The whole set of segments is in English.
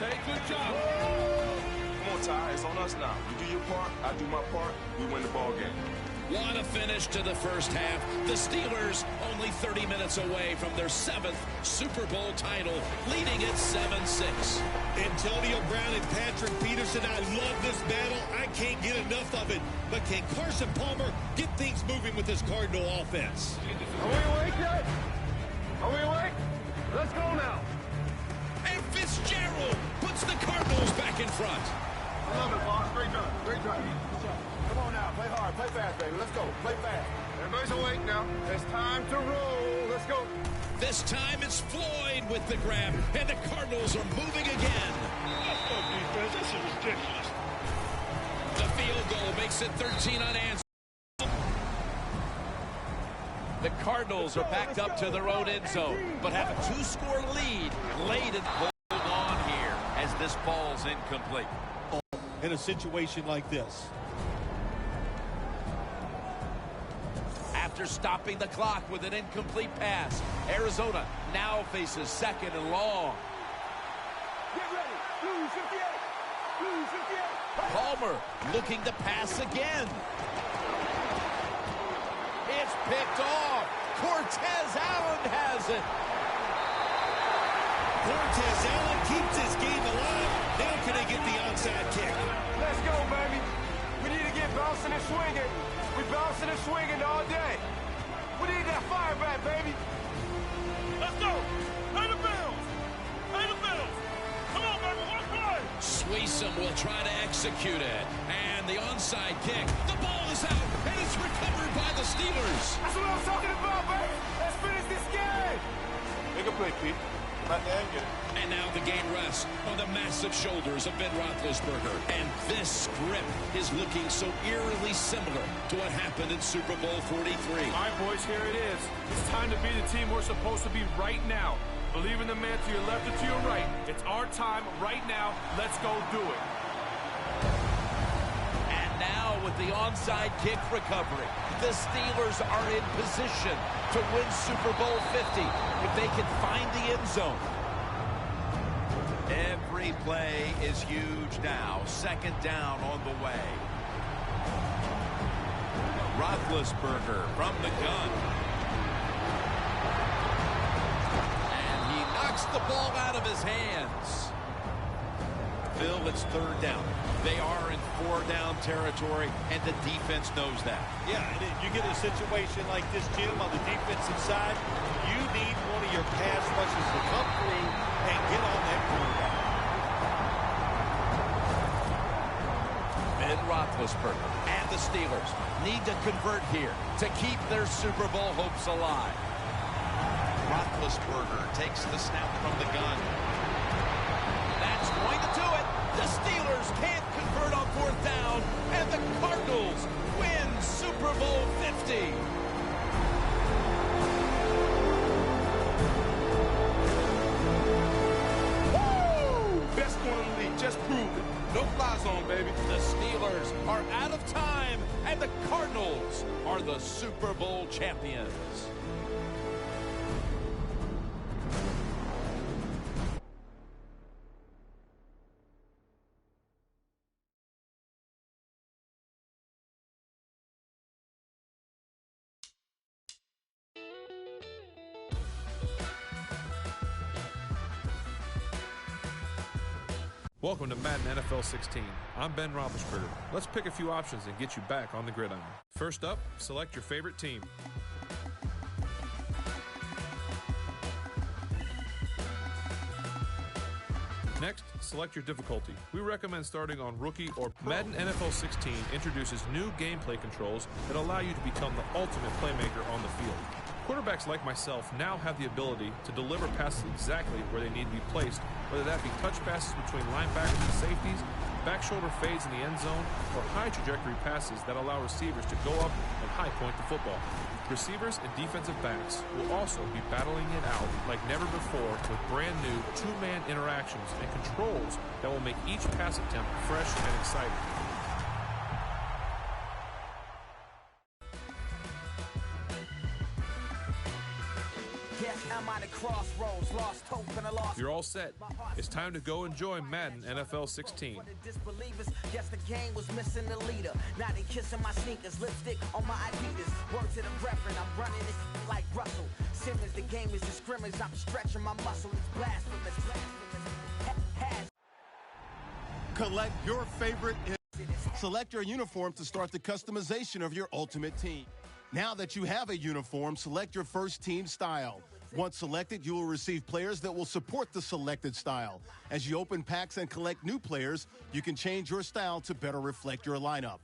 Hey, good job. Come on, Ty. It's on us now. You do your part, I do my part. We win the ball game. What a finish to the first half. The Steelers only 30 minutes away from their 7th Super Bowl title, leading at 7-6. Antonio Brown and Patrick Peterson, I love this battle. I can't get enough of it. But can Carson Palmer get things moving with this Cardinal offense? Are we awake yet? Are we awake? Let's go now. And Fitzgerald puts the Cardinals back in front. I love it, boss. Great drive. Great drive. Come on now. Play hard. Play fast, baby. Let's go. Play fast. Everybody's awake now. It's time to roll. Let's go. This time it's Floyd with the grab, and the Cardinals are moving again. Let's go, defense. This is ridiculous. The field goal makes it 13 unanswered. The Cardinals are backed up to their own end zone, but have a 2-score lead late and hold on here as this ball's incomplete. In a situation like this. After stopping the clock with an incomplete pass, Arizona now faces 2nd and long. Get ready. Blue 58. Blue 58. Palmer looking to pass again. It's picked off. Cortez Allen has it. Cortez Allen keeps this game alive. Now can they get the onside kick? Let's go, baby. We need to get bouncing and swinging. We're bouncing and swinging all day. We need that fire back, baby. Let's go. Pay the bills. Pay the bills. Come on, baby. One play. Sweesom will try to execute it. And the onside kick. The ball is out, and it's recovered by the Steelers. That's what I'm talking about, baby. Let's finish this game. Make a play, Pete. Right there and get it. And now the game rests on the massive shoulders of Ben Roethlisberger. And this script is looking so eerily similar to what happened in Super Bowl 43. All right, boys, here it is. It's time to be the team we're supposed to be right now. Believe in the man to your left or to your right. It's our time right now. Let's go do it. And now with the onside kick recovery, the Steelers are in position to win Super Bowl 50 if they can find the end zone. Every play is huge now. 2nd down on the way. Roethlisberger from the gun. And he knocks the ball out of his hands. Phil, it's 3rd down. They are in 4-down territory, and the defense knows that. Yeah, and you get a situation like this, Jim, on the defensive side, you need one of your pass rushers to come through and get on that quarterback. Ben Roethlisberger and the Steelers need to convert here to keep their Super Bowl hopes alive. Roethlisberger takes the snap from the gun. That's going to do it. The Steelers can't convert on 4th down, and the Cardinals win Super Bowl 50. Woo! Best one in the league. Just prove it. No fly zone, baby. The Steelers are out of time, and the Cardinals are the Super Bowl champions. Welcome to Madden NFL 16. I'm Ben Roethlisberger. Let's pick a few options and get you back on the gridiron. First up, select your favorite team. Next, select your difficulty. We recommend starting on Rookie or Pro. Madden NFL 16 introduces new gameplay controls that allow you to become the ultimate playmaker on the field. Quarterbacks like myself now have the ability to deliver passes exactly where they need to be placed, whether that be touch passes between linebackers and safeties, back shoulder fades in the end zone, or high trajectory passes that allow receivers to go up and high point the football. Receivers and defensive backs will also be battling it out like never before with brand new two-man interactions and controls that will make each pass attempt fresh and exciting. Yeah, I'm I'm at a crossroads, lost hope and I lost. You're all set. It's time to go enjoy Madden NFL 16. Disbelievers, guess the game was missing the leader. Now they kissing my sneakers, lipstick on my Adidas. Word to the reverend, I'm running it like Russell Simmons. The game is a scrimmage, I'm stretching my muscle. It's blasphemous. Collect your favorite. Select your uniform to start the customization of your ultimate team. Now that you have a uniform, select your first team style. Once selected, you will receive players that will support the selected style. As you open packs and collect new players, you can change your style to better reflect your lineup.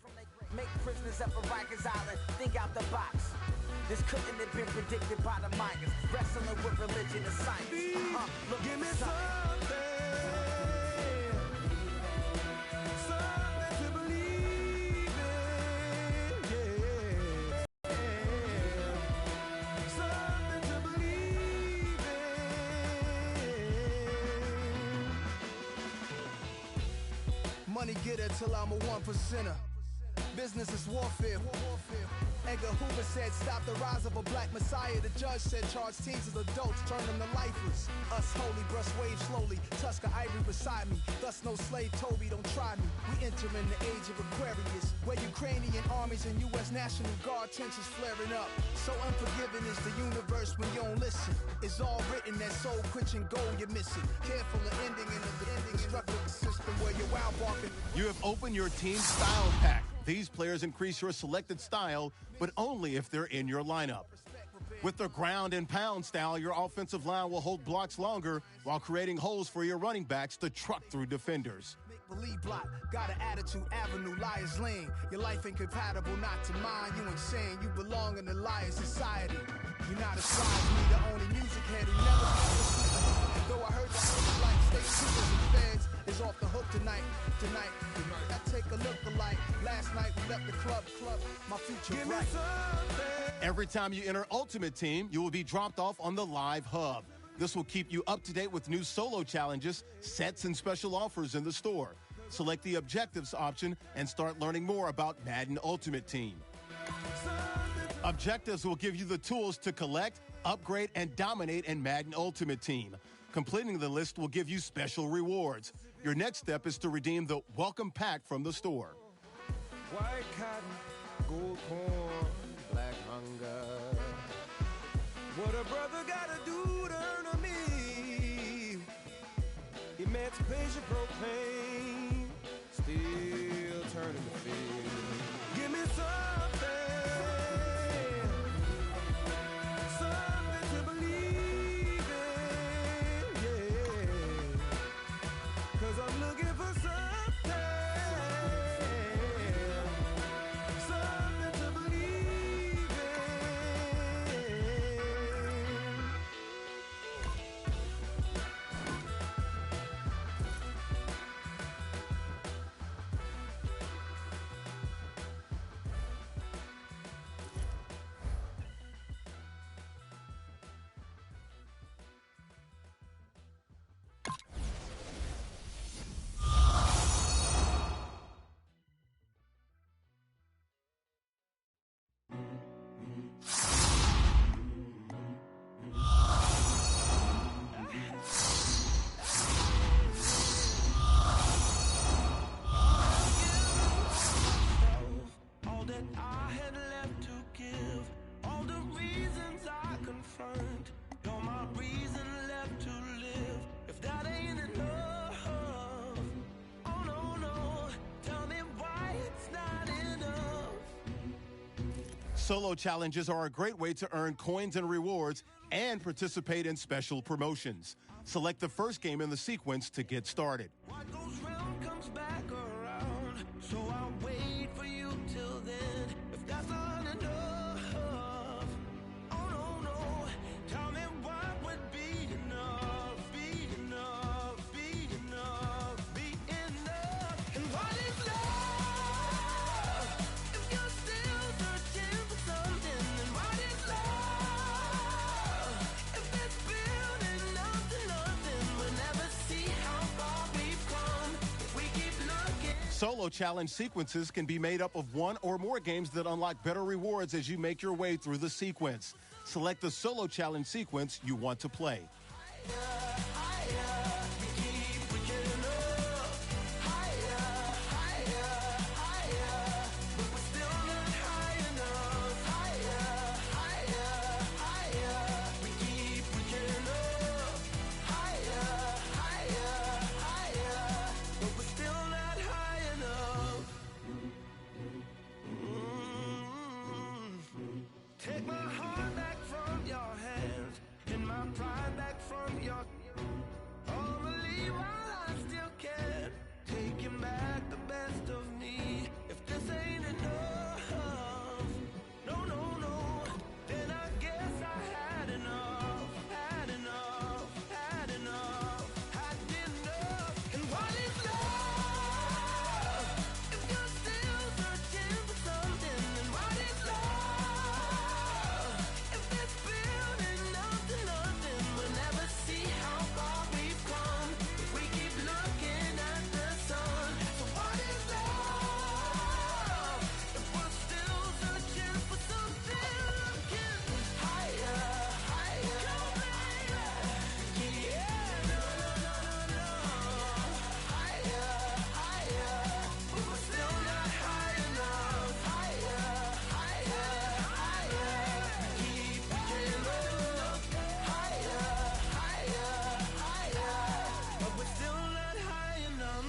Make prisoners up of Rikers Island, think out the box. This couldn't have been predicted by the Mayans. Wrestling with religion and science. Look, give me something. Money getter till I'm a 1%er. Business is warfare. Edgar Hoover said, stop the rise of a black messiah. The judge said, charge teens as adults, turn them to lifers. Us holy, brush waves slowly. Tusker Ivory beside me. Thus no slave Toby, don't try me. We enter in the age of Aquarius, where Ukrainian armies and U.S. National Guard tensions flaring up. So unforgiving is the universe when you don't listen. It's all written, that soul quenching goal you're missing. Careful of ending in the destructive system where you're wild walking. You have opened your team style pack. These players increase your selected style, but only if they're in your lineup. With the ground and pound style, your offensive line will hold blocks longer while creating holes for your running backs to truck through defenders. Believe block, got an attitude, avenue, liar's lane. Your life incompatible, not to mine, you insane. You belong in the liar society. You're not a slide, me, the only music head who never though I heard the like state troopers and feds is off the hook tonight. I take a look alike. Last night we left the club, my future bright. Every time you enter Ultimate Team, you will be dropped off on the live hub. This will keep you up to date with new solo challenges, sets, and special offers in the store. Select the Objectives option and start learning more about Madden Ultimate Team. Objectives will give you the tools to collect, upgrade, and dominate in Madden Ultimate Team. Completing the list will give you special rewards. Your next step is to redeem the Welcome Pack from the store. White cotton, gold corn, black hunger. What a brother gotta do to earn a meal. Emancipation proclaim, still turning the field. Give me something to believe in, yeah. 'Cause I'm looking for something to believe in. All that I had left to give, all the reasons I confirmed, you're my reason left to live. If that ain't enough, oh no, no, tell me why it's not enough. Solo challenges are a great way to earn coins and rewards and participate in special promotions. Select the first game in the sequence to get started. What goes round comes back around, so I'll wait for you till then. If that's not enough, oh no, no, tell me what would be enough, be enough, be enough, be enough. And what is love if you're still searching for something? And what is love if it's building up to nothing? We'll never see how far we've come if we keep looking. Solo challenge sequences can be made up of one or more games that unlock better rewards as you make your way through the sequence. select the solo challenge sequence you want to play. Take my heart back from your hands, and my pride back from your. Only while I still can, taking back the best of me. If this ain't enough, no, no, no, then I guess I had enough, had enough, had enough, had enough. And what is love? If you're still searching for something, then what is love? If it's building up to nothing, we'll never see how far we've come if we keep looking at the sun. So what is love? If we're still searching for something, looking higher, higher, yeah, no, no, no, no, no, higher, higher, but we're still not high enough, higher, higher, higher, keep reaching up, higher, higher, higher, but we're still not high enough.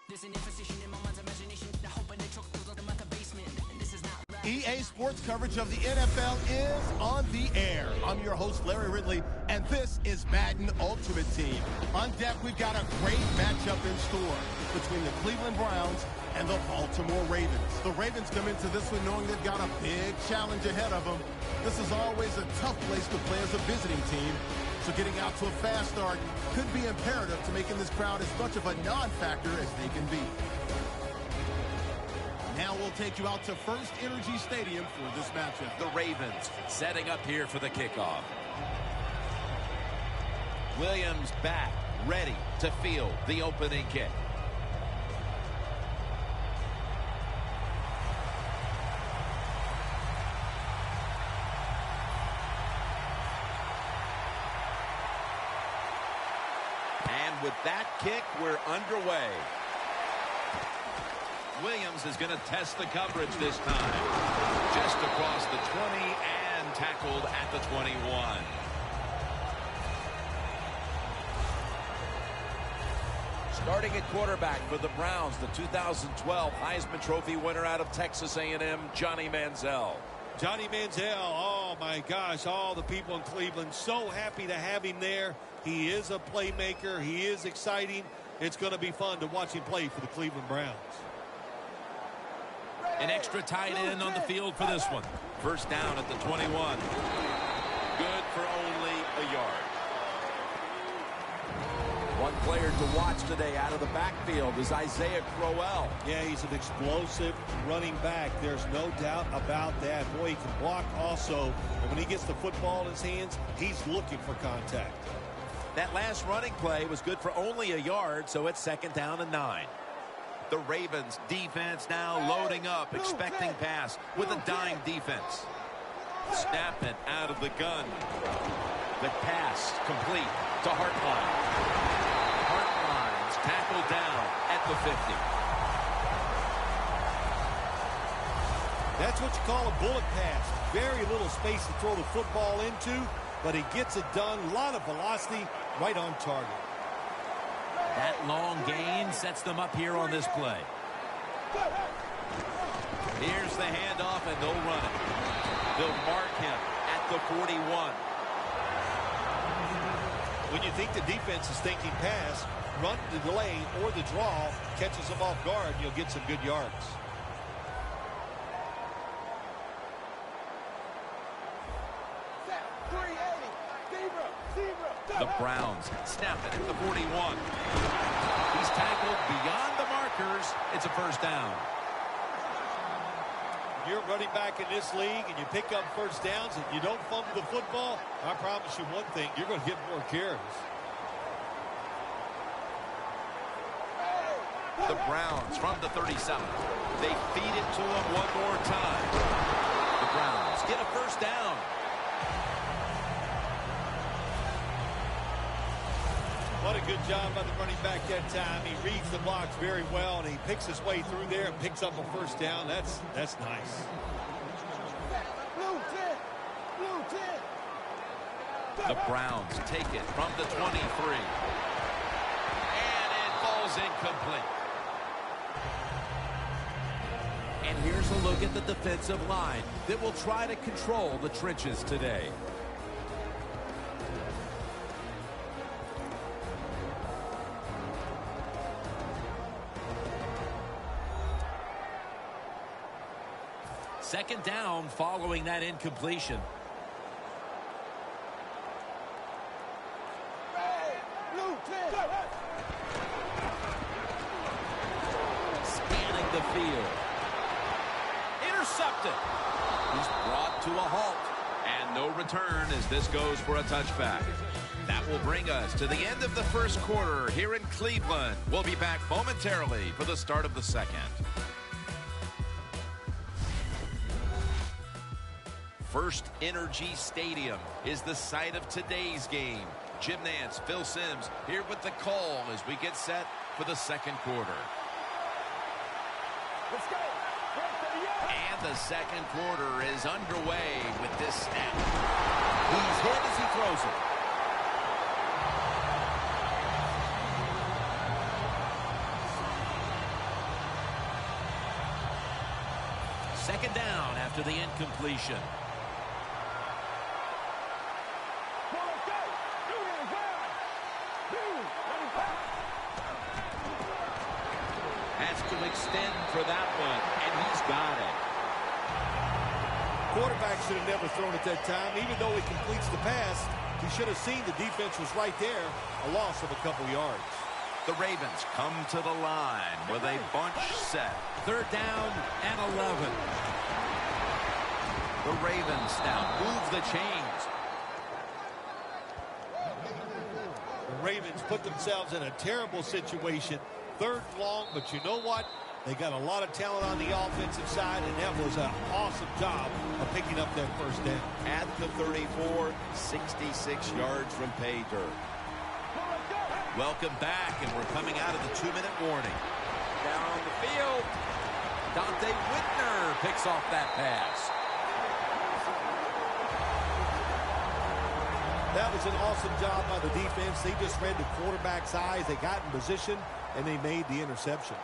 There's an imposition in my mind's imagination. I hope I choke them at the basement. And this is not right. EA Sports coverage of the NFL is on the air. I'm your host, Larry Ridley, and this is Madden Ultimate Team. On deck, we've got a great matchup in store between the Cleveland Browns and the Baltimore Ravens. The Ravens come into this one knowing they've got a big challenge ahead of them. This is always a tough place to play as a visiting team, so getting out to a fast start could be imperative to making this crowd as much of a non-factor as they can be. Now we'll take you out to First Energy Stadium for this matchup. The Ravens setting up here for the kickoff. Williams back, ready to field the opening kick. And with that kick, we're underway. Williams is going to test the coverage this time. Just across the 20 and tackled at the 21. Starting at quarterback for the Browns, the 2012 Heisman Trophy winner out of Texas A&M, Johnny Manziel. Johnny Manziel, oh my gosh, all the people in Cleveland so happy to have him there. He is a playmaker. He is exciting. It's going to be fun to watch him play for the Cleveland Browns. An extra tight end on the field for this one. First down at the 21. Good for only a yard. One player to watch today out of the backfield is Isaiah Crowell. Yeah, he's an explosive running back. There's no doubt about that. Boy, he can block also. And when he gets the football in his hands, he's looking for contact. That last running play was good for only a yard, so it's second down and 9. The Ravens defense now loading up, expecting pass with a dime defense. Snap it out of the gun. The pass complete to Hartline. Hartline's tackled down at the 50. That's what you call a bullet pass. Very little space to throw the football into, but he gets it done. A lot of velocity, right on target. That long gain sets them up here on this play. Here's the handoff, and they'll run it. They'll mark him at the 41. When you think the defense is thinking pass, run the delay or the draw catches them off guard, you'll get some good yards. The Browns snap it at the 41. He's tackled beyond the mark markers. It's a first down. You're running back in this league and you pick up first downs and you don't fumble the football, I promise you one thing, you're going to get more carries. The Browns from the 37. They feed it to him one more time. The Browns get a first down. What a good job by the running back that time. He reads the blocks very well, and he picks his way through there and picks up a first down. That's nice. The Browns take it from the 23. And it falls incomplete. And here's a look at the defensive line that will try to control the trenches today. Second down following that incompletion. Scanning the field. Intercepted. He's brought to a halt. And no return as this goes for a touchback. That will bring us to the end of the first quarter here in Cleveland. We'll be back momentarily for the start of the second. First Energy Stadium is the site of today's game. Jim Nance, Phil Simms here with the call as we get set for the second quarter. Let's go. And the second quarter is underway with this snap. He's hit as he throws it. Second down after the incompletion. Has to extend for that one, and he's got it. Quarterback should have never thrown it that time. Even though he completes the pass, he should have seen the defense was right there. A loss of a couple yards. The Ravens come to the line with a bunch set. Third down and 11. The Ravens now move the chains. The Ravens put themselves in a terrible situation. Third and long, but you know what? They got a lot of talent on the offensive side, and that was an awesome job of picking up that first down. At the 34, 66 yards from pay dirt. Welcome back, and we're coming out of the 2-minute warning. Down on the field, Dante Whitner picks off that pass. That was an awesome job by the defense. They just read the quarterback's eyes. They got in position, and they made the interception.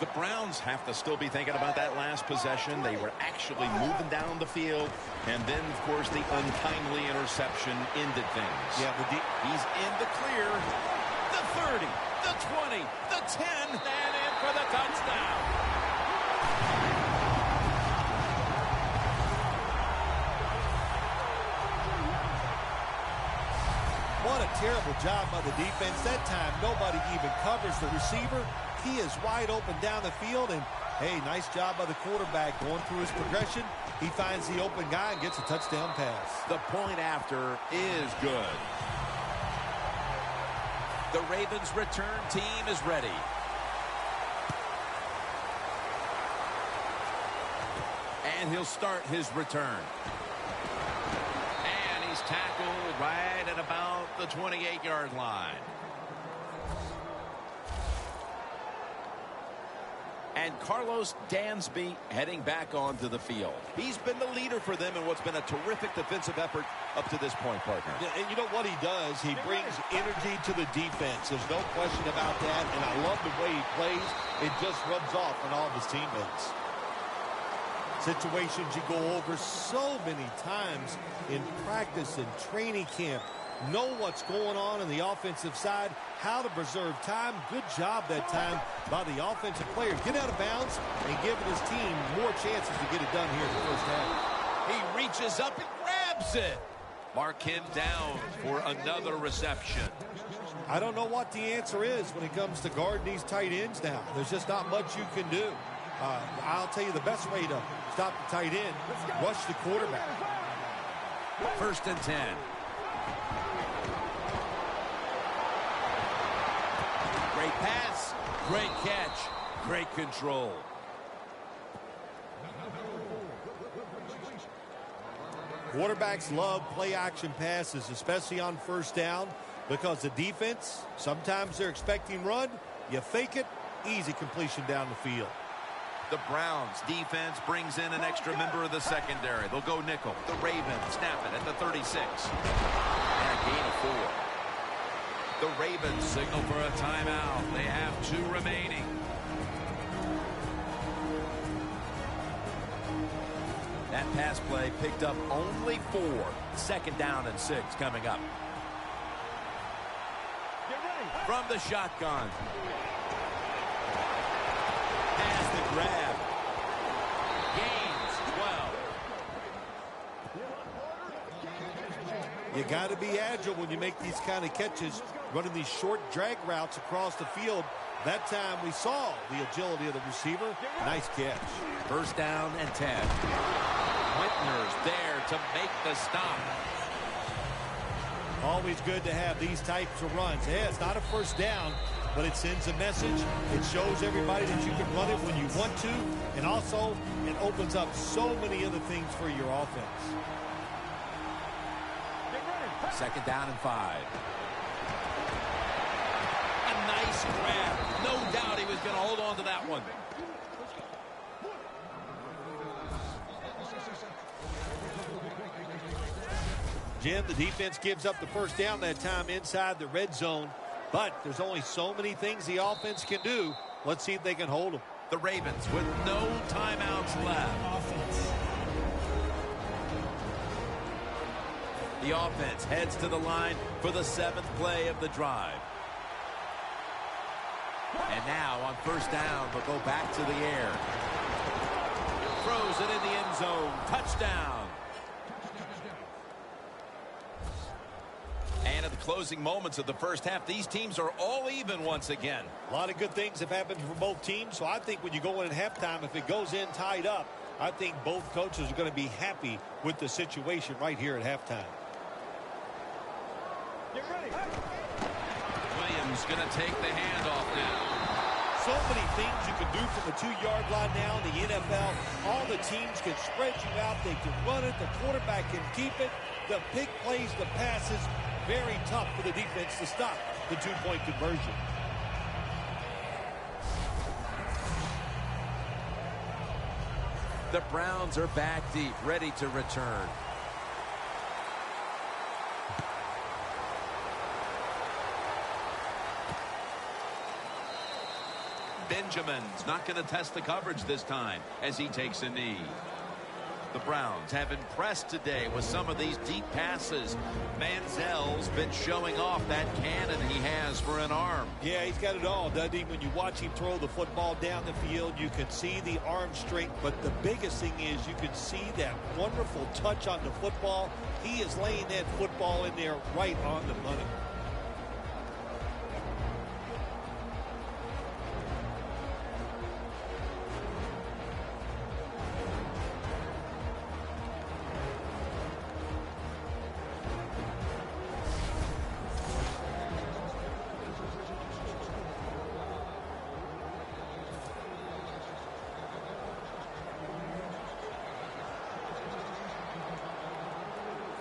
The Browns have to still be thinking about that last possession. They were actually moving down the field, and then, of course, the untimely interception ended things. Yeah, he's in the clear. The 30, the 20, the 10, and in for the touchdown. What a terrible job by the defense. That time, nobody even covers the receiver. He is wide open down the field, and, hey, nice job by the quarterback going through his progression. He finds the open guy and gets a touchdown pass. The point after is good. The Ravens' return team is ready. And he'll start his return. And he's tackled right at about the 28-yard line. And Carlos Dansby heading back onto the field. He's been the leader for them in what's been a terrific defensive effort up to this point, partner. And you know what he does? He brings energy to the defense. There's no question about that. And I love the way he plays. It just rubs off on all of his teammates. Situations you go over so many times in practice and training camp. Know what's going on the offensive side, how to preserve time. Good job that time by the offensive player. Get out of bounds and giving his team more chances to get it done here in the first half. He reaches up and grabs it. Mark him down for another reception. I don't know what the answer is when it comes to guarding these tight ends now. There's just not much you can do. I'll tell you the best way to stop the tight end, rush the quarterback. 1st and 10. Great pass, great catch, great control. Quarterbacks love play-action passes, especially on 1st down, because the defense, sometimes they're expecting run. You fake it, easy completion down the field. The Browns defense brings in an extra member of the secondary. They'll go nickel. The Ravens snap it at the 36. And a gain of 4. The Ravens signal for a timeout. They have 2 remaining. That pass play picked up only 4. 2nd down and 6 coming up. From the shotgun. Has the grab. Gains 12. You got to be agile when you make these kind of catches, running these short drag routes across the field. That time we saw the agility of the receiver. Nice catch. 1st down and 10. Whitner's there to make the stop. Always good to have these types of runs. Yeah, it's not a 1st down, but it sends a message. It shows everybody that you can run it when you want to, and also it opens up so many other things for your offense. 2nd down and 5. A nice grab. No doubt he was going to hold on to that one. Jim, the defense gives up the 1st down that time inside the red zone, but there's only so many things the offense can do. Let's see if they can hold them. The Ravens with no timeouts left. The offense heads to the line for the 7th play of the drive. And now on 1st down, they'll go back to the air. Throws it in the end zone. Touchdown. And at the closing moments of the 1st half, these teams are all even once again. A lot of good things have happened for both teams, so I think when you go in at halftime, if it goes in tied up, I think both coaches are going to be happy with the situation right here at halftime. Williams going to take the handoff now. So many things you can do from the 2-yard line now in the NFL. All the teams can spread you out. They can run it. The quarterback can keep it. The big plays, the passes, very tough for the defense to stop the 2-point conversion. The Browns are back deep, ready to return. Benjamin's not going to test the coverage this time as he takes a knee. The Browns have impressed today with some of these deep passes. Manziel's been showing off that cannon he has for an arm. Yeah, he's got it all, doesn't he? When you watch him throw the football down the field, you can see the arm strength, but the biggest thing is you can see that wonderful touch on the football. He is laying that football in there right on the money.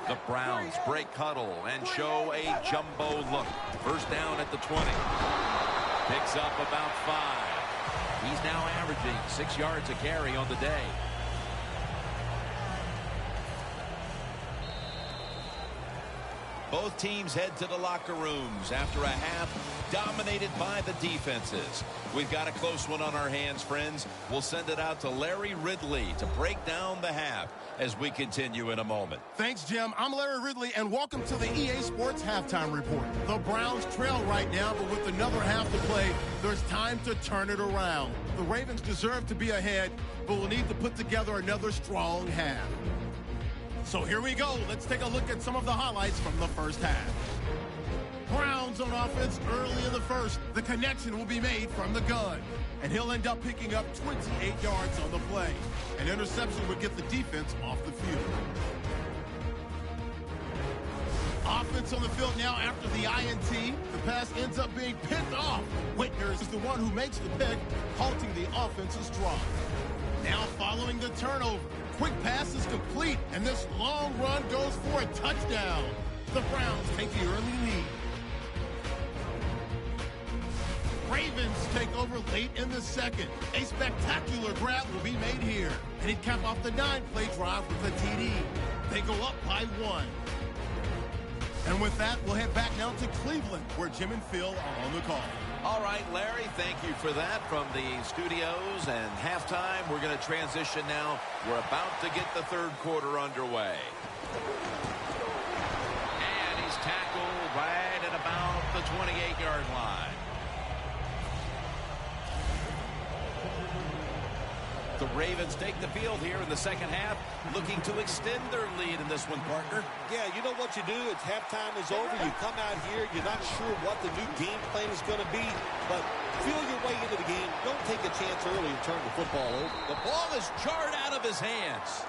The Browns break huddle and show a jumbo look. 1st down at the 20. Picks up about 5. He's now averaging 6 yards a carry on the day. Both teams head to the locker rooms after a half dominated by the defenses. We've got a close one on our hands, friends. We'll send it out to Larry Ridley to break down the half as we continue in a moment. Thanks, Jim. I'm Larry Ridley, and welcome to the EA Sports Halftime Report. The Browns trail right now, but with another half to play, there's time to turn it around. The Ravens deserve to be ahead, but will need to put together another strong half. So here we go. Let's take a look at some of the highlights from the first half. Browns on offense early in the first. The connection will be made from the gun, and he'll end up picking up 28 yards on the play. An interception would get the defense off the field. Offense on the field now after the INT. The pass ends up being picked off. Whitner is the one who makes the pick, halting the offense's drive. Now following the turnover. Quick pass is complete, and this long run goes for a touchdown. The Browns take the early lead. Ravens take over late in the second. A spectacular grab will be made here, and he'd cap off the 9-play drive with a TD. They go up by 1. And with that, we'll head back now to Cleveland, where Jim and Phil are on the call. All right, Larry, thank you for that from the studios. And halftime, we're going to transition now. We're about to get the third quarter underway. And he's tackled right at about the 28-yard line. The Ravens take the field here in the second half, looking to extend their lead in this one, partner. Yeah, you know what you do? It's halftime is over. You come out here. You're not sure what the new game plan is going to be, but feel your way into the game. Don't take a chance early and turn the football over. The ball is jarred out of his hands.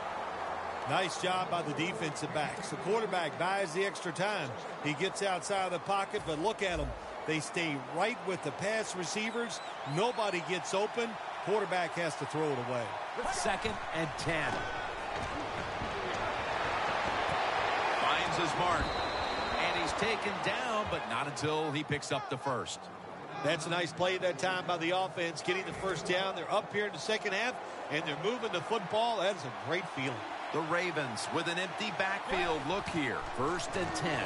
Nice job by the defensive backs. The quarterback buys the extra time. He gets outside the pocket, but look at them. They stay right with the pass receivers. Nobody gets open. Quarterback has to throw it away. 2nd and 10. Finds his mark. And he's taken down, but not until he picks up the first. That's a nice play that time by the offense, getting the first down. They're up here in the second half, and they're moving the football. That is a great feeling. The Ravens with an empty backfield. Look here. 1st and 10.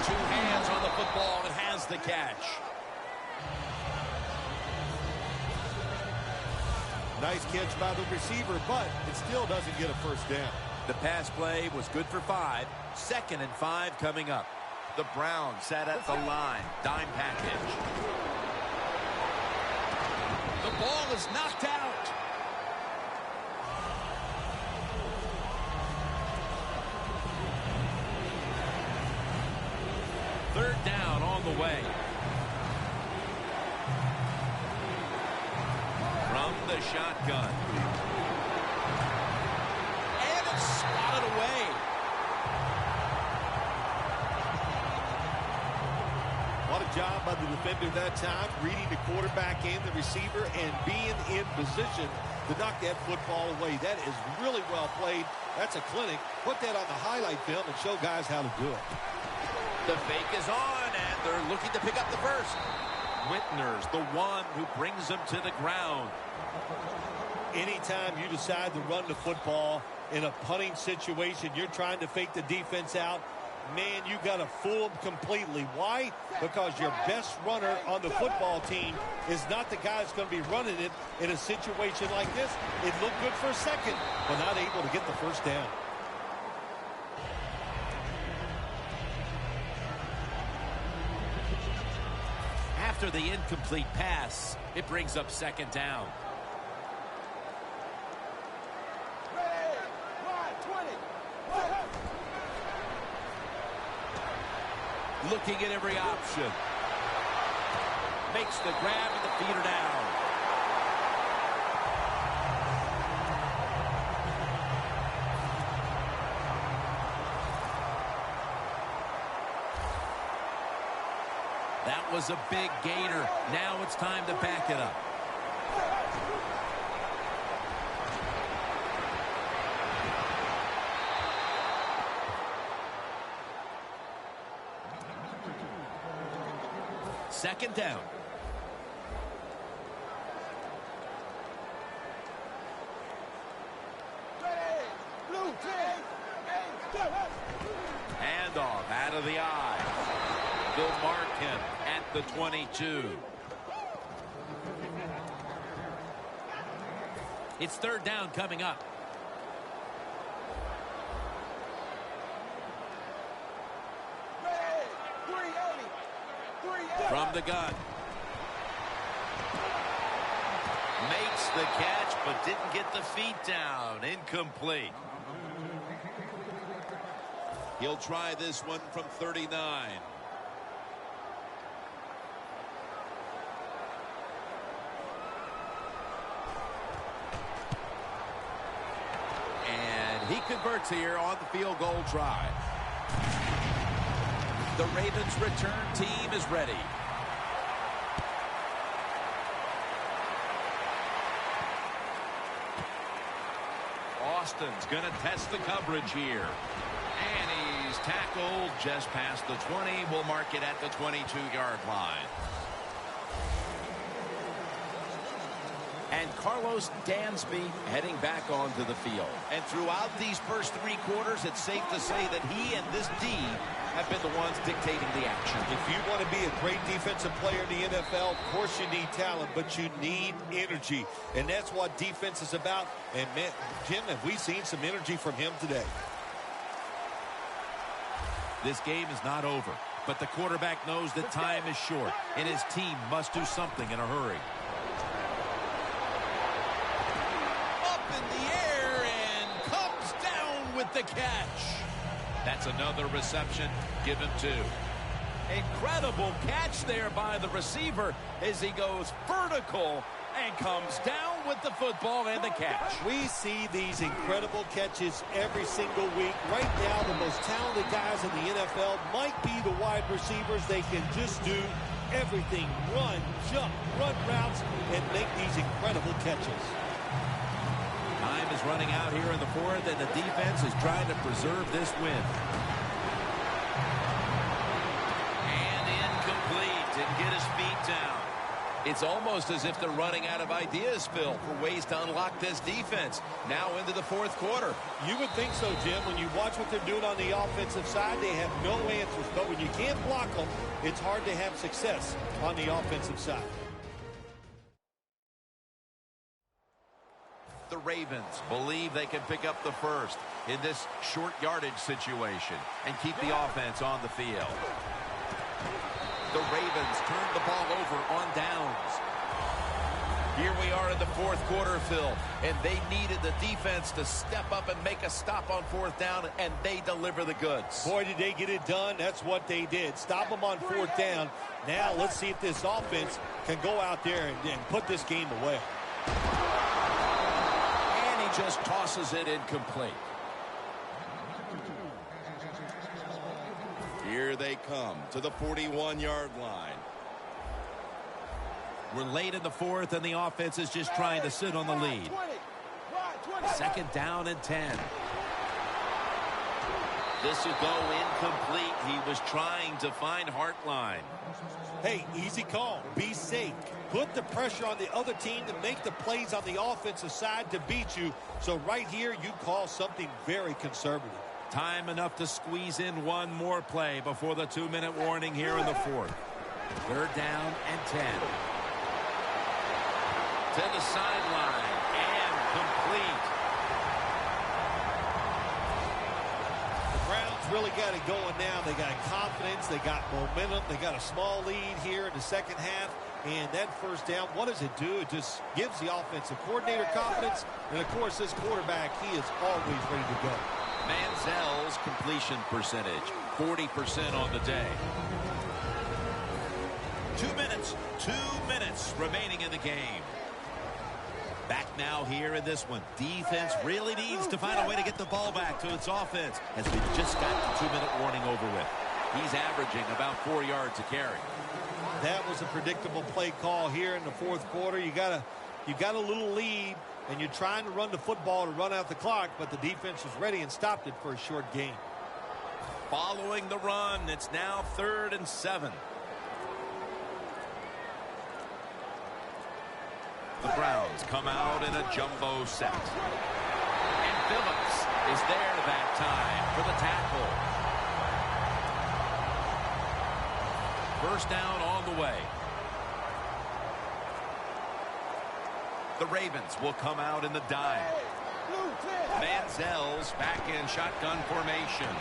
2 hands on the football and has the catch. Nice catch by the receiver, but it still doesn't get a first down. The pass play was good for 5. 2nd and 5 coming up. The Browns sat at the line. Dime package. The ball is knocked out. Third down on the way. From the shotgun. And it's swatted away. What a job by the defender that time, reading the quarterback and the receiver and being in position to knock that football away. That is really well played. That's a clinic. Put that on the highlight film and show guys how to do it. The fake is on, and they're looking to pick up the first. Whitner's the one who brings them to the ground. Anytime you decide to run the football in a punting situation, you're trying to fake the defense out. Man, you got to fool them completely. Why? Because your best runner on the football team is not the guy that's going to be running it in a situation like this. It looked good for a second, but not able to get the first down. After the incomplete pass, it brings up 2nd down. Looking at every option. Makes the grab and the feeder down. That was a big gainer. Now it's time to back it up. Second down. Handoff out of the eye. They'll mark him at the 22. It's 3rd down coming up. From the gun. Makes the catch, but didn't get the feet down. Incomplete. He'll try this one from 39. And he converts here on the field goal try. The Ravens return team is ready. Austin's going to test the coverage here. And he's tackled just past the 20. We'll mark it at the 22-yard line. And Carlos Dansby heading back onto the field. And throughout these first 3 quarters, it's safe to say that he and this D have been the ones dictating the action. If you want to be a great defensive player in the NFL, of course you need talent, but you need energy. And that's what defense is about. And, man, Jim, have we seen some energy from him today? This game is not over, but the quarterback knows that time is short, and his team must do something in a hurry. Up in the air and comes down with the catch. That's another reception. Give him 2. Incredible catch there by the receiver as he goes vertical and comes down with the football and the catch. We see these incredible catches every single week. Right now, the most talented guys in the NFL might be the wide receivers. They can just do everything. Run, jump, run routes, and make these incredible catches. Time is running out here in the 4th, and the defense is trying to preserve this win. And incomplete. Didn't get his feet down. It's almost as if they're running out of ideas, Phil, for ways to unlock this defense. Now into the 4th quarter. You would think so, Jim. When you watch what they're doing on the offensive side, they have no answers. But when you can't block them, it's hard to have success on the offensive side. The Ravens believe they can pick up the first in this short yardage situation and keep the offense on the field. The Ravens turn the ball over on downs. Here we are in the 4th quarter, Phil, and they needed the defense to step up and make a stop on 4th down, and they deliver the goods. Boy, did they get it done. That's what they did. Stop them on 4th down. Now let's see if this offense can go out there and put this game away. Just tosses it incomplete. Here they come to the 41-yard line. We're late in the 4th, and the offense is just trying to sit on the lead. 2nd down and 10. This will go incomplete. He was trying to find Hartline. Hey, easy call. Be safe. Put the pressure on the other team to make the plays on the offensive side to beat you. So right here, you call something very conservative. Time enough to squeeze in one more play before the 2-minute warning here in the 4th. 3rd down and 10. To the sideline and complete. The Browns really got it going now. They got confidence. They got momentum. They got a small lead here in the 2nd half. And that 1st down, what does it do? It just gives the offensive coordinator confidence. And, of course, this quarterback, he is always ready to go. Manziel's completion percentage, 40% on the day. 2 minutes remaining in the game. Back now here in this one. Defense really needs to find a way to get the ball back to its offense as we just got the 2-minute warning over with. He's averaging about 4 yards a carry. That was a predictable play call here in the 4th quarter. You got a little lead, and you're trying to run the football to run out the clock, but the defense was ready and stopped it for a short gain. Following the run, it's now 3rd and 7. The Browns come out in a jumbo set. And Phillips is there that time for the tackle. 1st down on the way. The Ravens will come out in the dime. Manziel's back in shotgun formation.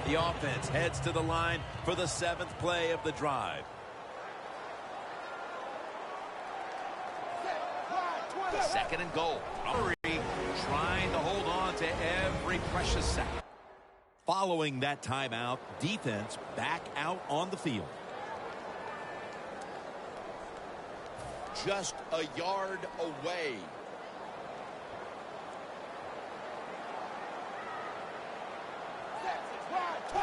The offense heads to the line for the 7th play of the drive. Second and goal. Murray trying to hold on to every precious second. Following that timeout, defense back out on the field. Just a yard away.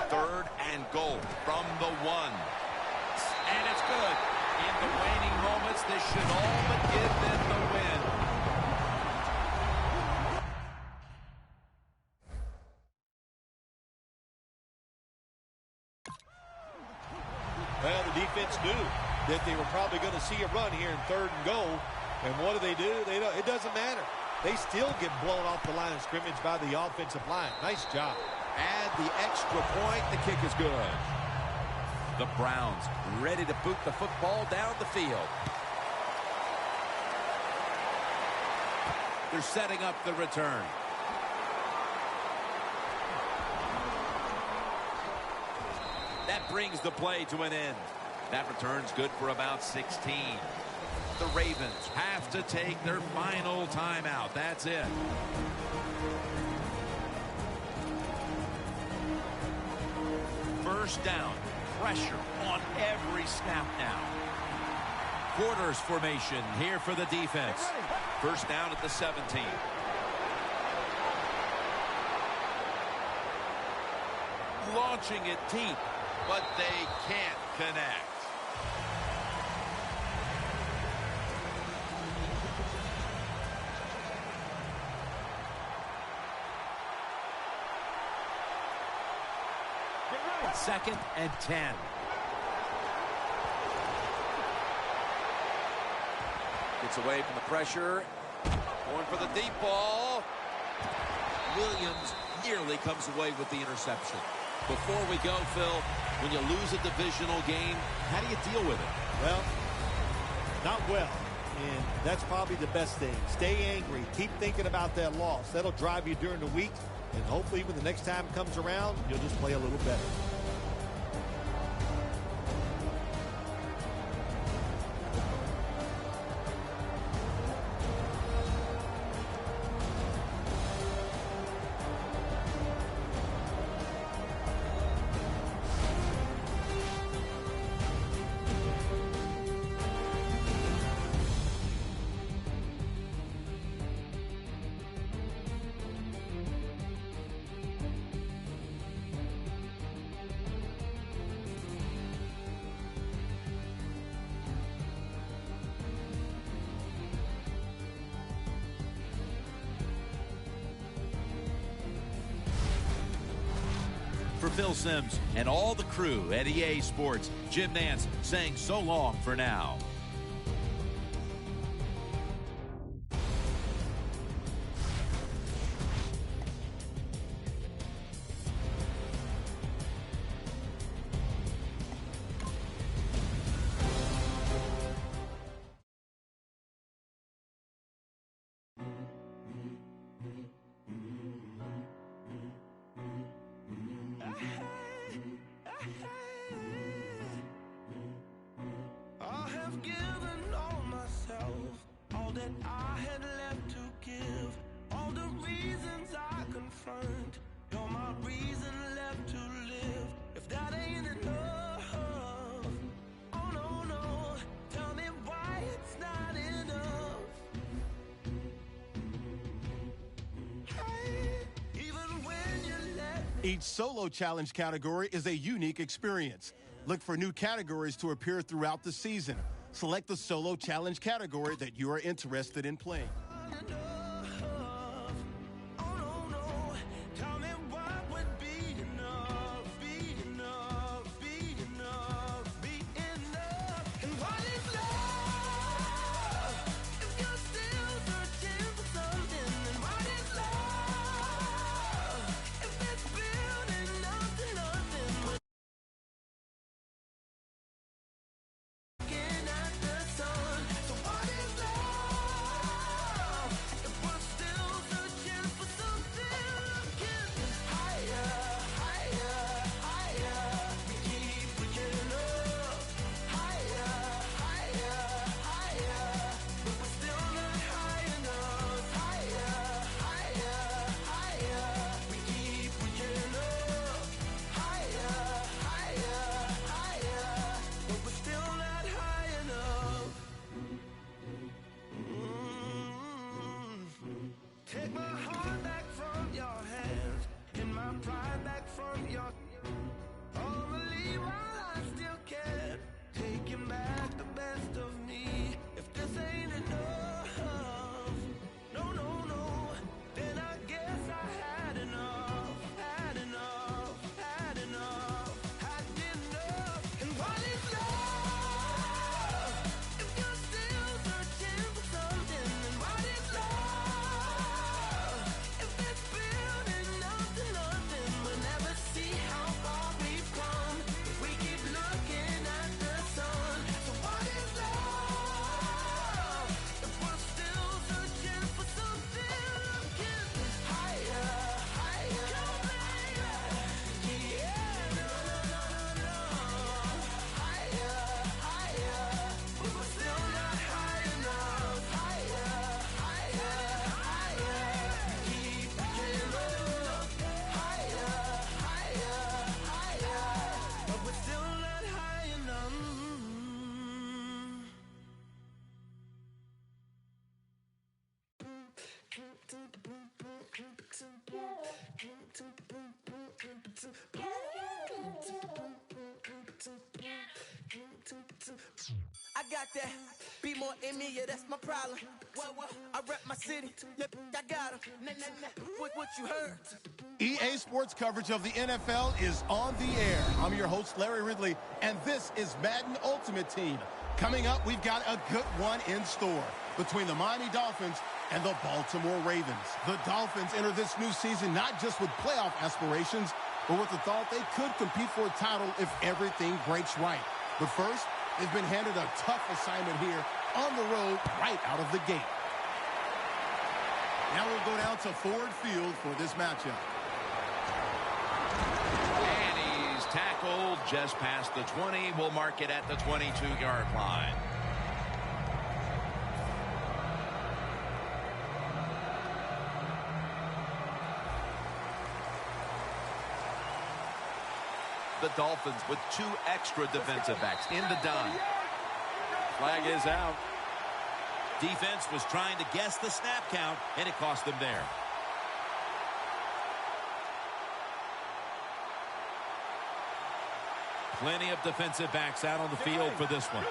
Third and goal from the 1. And it's good. In the waning moments, this should all but give them the win. Well, the defense knew that they were probably going to see a run here in third and goal. And what do? It doesn't matter. They still get blown off the line of scrimmage by the offensive line. Nice job. Add the extra point. The kick is good. The Browns ready to boot the football down the field. They're setting up the return. That brings the play to an end. That return's good for about 16. The Ravens have to take their final timeout. That's it. First down. Pressure on every snap now. Quarters formation here for the defense. First down at the 17. Launching it deep, but they can't connect. Second and 10. Gets away from the pressure. Going for the deep ball. Williams nearly comes away with the interception. Before we go, Phil, when you lose a divisional game, how do you deal with it? Well, not well. And that's probably the best thing. Stay angry. Keep thinking about that loss. That'll drive you during the week. And hopefully when the next time comes around, you'll just play a little better. For Phil Simms and all the crew at EA Sports, Jim Nance saying so long for now. Each solo challenge category is a unique experience. Look for new categories to appear throughout the season. Select the solo challenge category that you are interested in playing. Take my heart back from your hands and my pride back from your. Only while I still can. Taking back the best of me. If this ain't enough, no, no, no, then I guess I had enough, had enough, had enough, had enough. And what is love? If you're still searching for something, then what is love? If it's building up to nothing, we'll never see how far we've come if we keep looking at the sun. So what is love? If we're still searching for something, looking higher, higher, yeah, no, no, no, no, no, higher, higher, but we're still not high enough, higher, higher, higher, keep looking up, higher, higher, higher, but we're still not high enough. I got that. Be more in me, yeah, that's my problem. What? I rep my city. Yeah, I got him. Nah. What you heard? EA Sports coverage of the NFL is on the air. I'm your host, Larry Ridley, and this is Madden Ultimate Team. Coming up, we've got a good one in store between the Miami Dolphins and the Baltimore Ravens. The Dolphins enter this new season not just with playoff aspirations, but with the thought they could compete for a title if everything breaks right. But first, they've been handed a tough assignment here on the road right out of the gate. Now we'll go down to Ford Field for this matchup. And he's tackled just past the 20. We'll mark it at the 22-yard line. The Dolphins with 2 extra defensive backs in the dime. Flag is out. Defense was trying to guess the snap count, and it cost them there. Plenty of defensive backs out on the field for this one.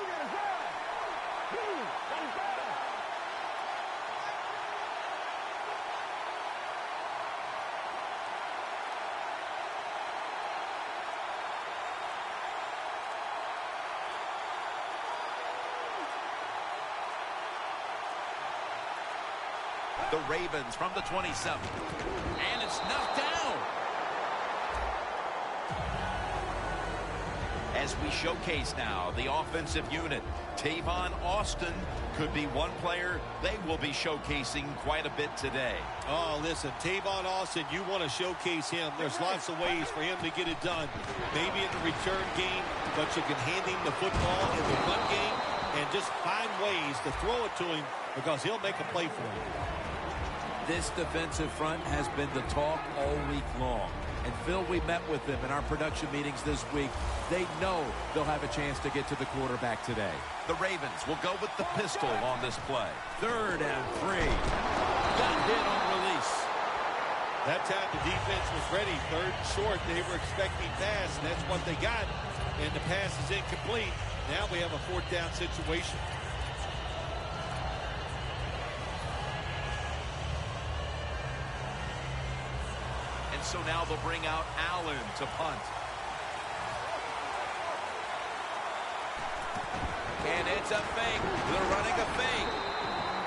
The Ravens from the 27. And it's knocked down. As we showcase now the offensive unit, Tavon Austin could be one player they will be showcasing quite a bit today. Oh, listen, Tavon Austin, you want to showcase him. There's lots of ways for him to get it done. Maybe in the return game, but you can hand him the football in the run game and just find ways to throw it to him because he'll make a play for you. This defensive front has been the talk all week long. And, Phil, we met with them in our production meetings this week. They know they'll have a chance to get to the quarterback today. The Ravens will go with the pistol on this play. 3rd and 3. Got hit on release. That time the defense was ready. 3rd and short. They were expecting pass, and that's what they got. And the pass is incomplete. Now we have a 4th down situation. So now they'll bring out Allen to punt. And it's a fake. They're running a fake.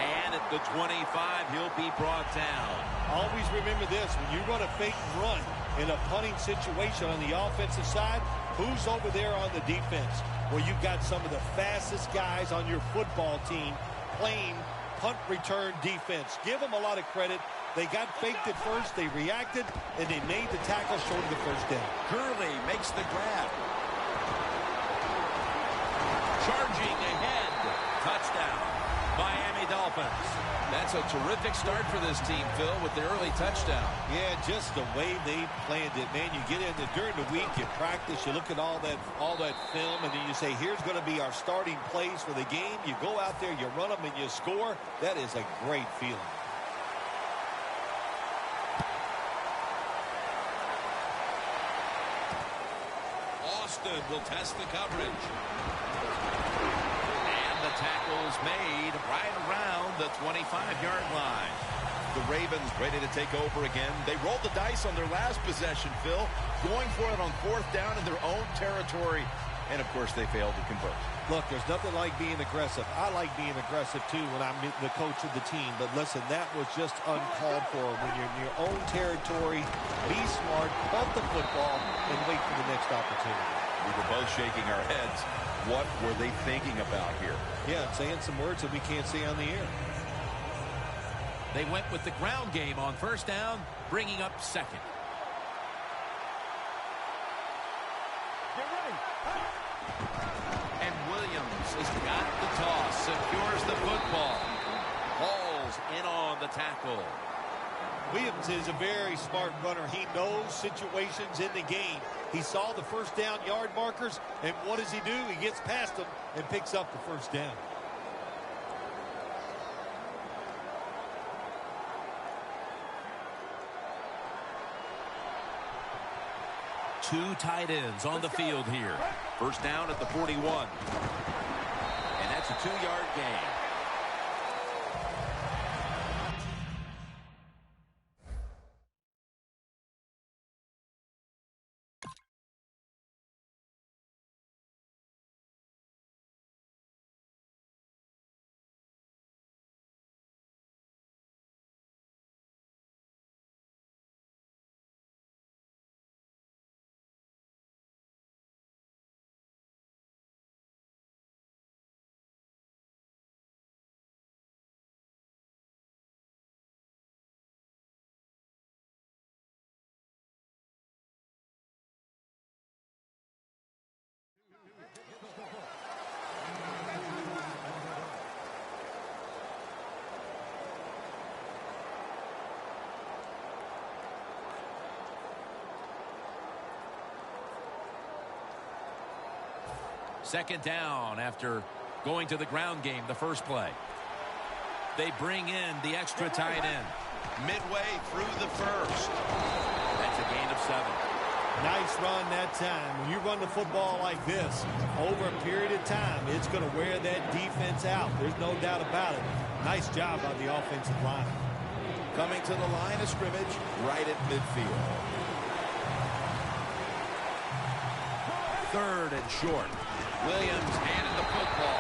And at the 25, he'll be brought down. Always remember this. When you run a fake run in a punting situation on the offensive side, who's over there on the defense? Well, you've got some of the fastest guys on your football team playing punt return defense. Give them a lot of credit. They got faked at first, they reacted, and they made the tackle short of the 1st down. Gurley makes the grab. Charging ahead. Touchdown. Miami Dolphins. That's a terrific start for this team, Phil, with the early touchdown. Yeah, just the way they planned it, man. You get in there during the week, you practice, you look at all that film, and then you say, here's going to be our starting plays for the game. You go out there, you run them, and you score. That is a great feeling. will test the coverage. And the tackle is made right around the 25-yard line. The Ravens ready to take over again. They rolled the dice on their last possession, Phil, going for it on 4th down in their own territory. And, of course, they failed to convert. Look, there's nothing like being aggressive. I like being aggressive, too, when I'm the coach of the team. But, listen, that was just uncalled for. When you're in your own territory, be smart, pump the football, and wait for the next opportunity. We were both shaking our heads. What were they thinking about here? Yeah, saying some words that we can't say on the air. They went with the ground game on 1st down, bringing up 2nd. And Williams has got the toss, secures the football. Falls in on the tackle. Williams is a very smart runner. He knows situations in the game. He saw the 1st down yard markers, and what does he do? He gets past them and picks up the 1st down. Two tight ends on the field here. 1st down at the 41. And that's a 2-yard gain. Second down after going to the ground game the first play. They bring in the extra tight end. Midway through the first. That's a gain of 7. Nice run that time. When you run the football like this, over a period of time, it's going to wear that defense out. There's no doubt about it. Nice job by the offensive line. Coming to the line of scrimmage right at midfield. 3rd and short. Williams handed the football.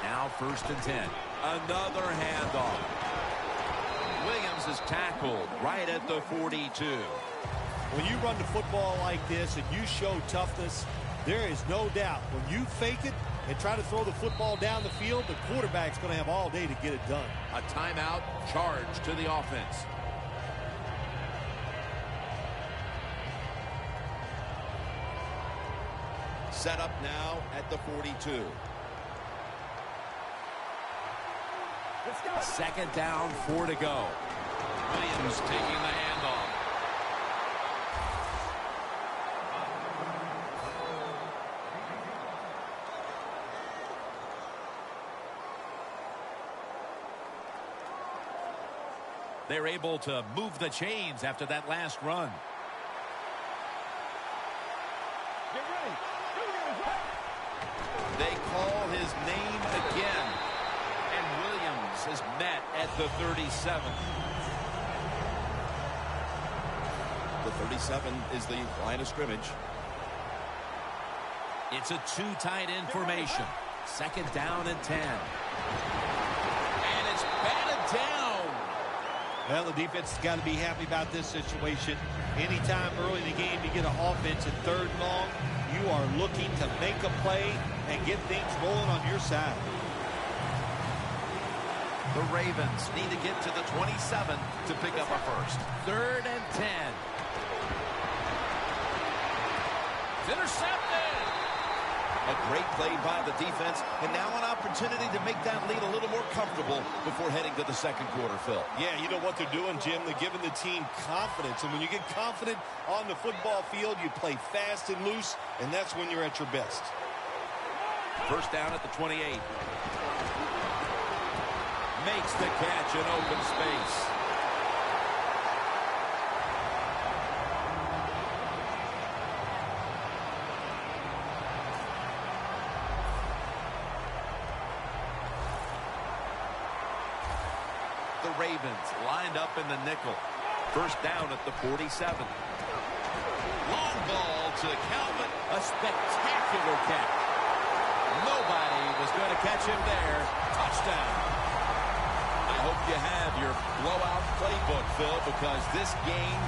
Now 1st and 10. Another handoff. Williams is tackled right at the 42. When you run the football like this and you show toughness, there is no doubt when you fake it and try to throw the football down the field, the quarterback's going to have all day to get it done. A timeout charge to the offense. Set up now at the 42. 2nd down, 4 to go. Williams taking the handoff. They're able to move the chains after that last run. Get ready. They call his name again. And Williams is met at the 37. The 37 is the line of scrimmage. It's a 2 tight end formation. 2nd down and 10. And it's batted down. Well, the defense has got to be happy about this situation. Anytime early in the game you get an offense at 3rd and long, you are looking to make a play and get things rolling on your side. The Ravens need to get to the 27 to pick up a first. 3rd and 10. It's intercepted. A great play by the defense, and now an opportunity to make that lead a little more comfortable before heading to the second quarter, Phil. Yeah, you know what they're doing, Jim? They're giving the team confidence. And when you get confident on the football field, you play fast and loose, and that's when you're at your best. First down at the 28. Makes the catch in open space. The Ravens lined up in the nickel. First down at the 47. Long ball to Calvin. A spectacular catch. Nobody was going to catch him there. Touchdown. I hope you have your blowout playbook, Phil, because this game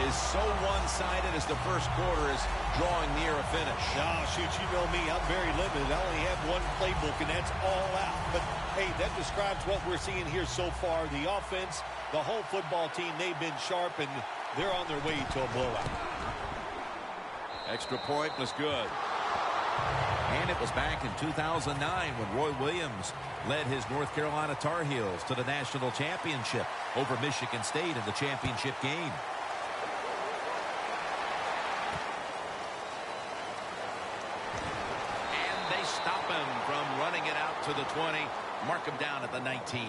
is so one-sided as the first quarter is drawing near a finish. Oh, shoot, you know me. I'm very limited. I only have one playbook, and that's all out. But, hey, that describes what we're seeing here so far. The offense, the whole football team, they've been sharp, and they're on their way to a blowout. Extra point was good. And it was back in 2009 when Roy Williams led his North Carolina Tar Heels to the national championship over Michigan State in the championship game. And they stop him from running it out to the 20, mark him down at the 19.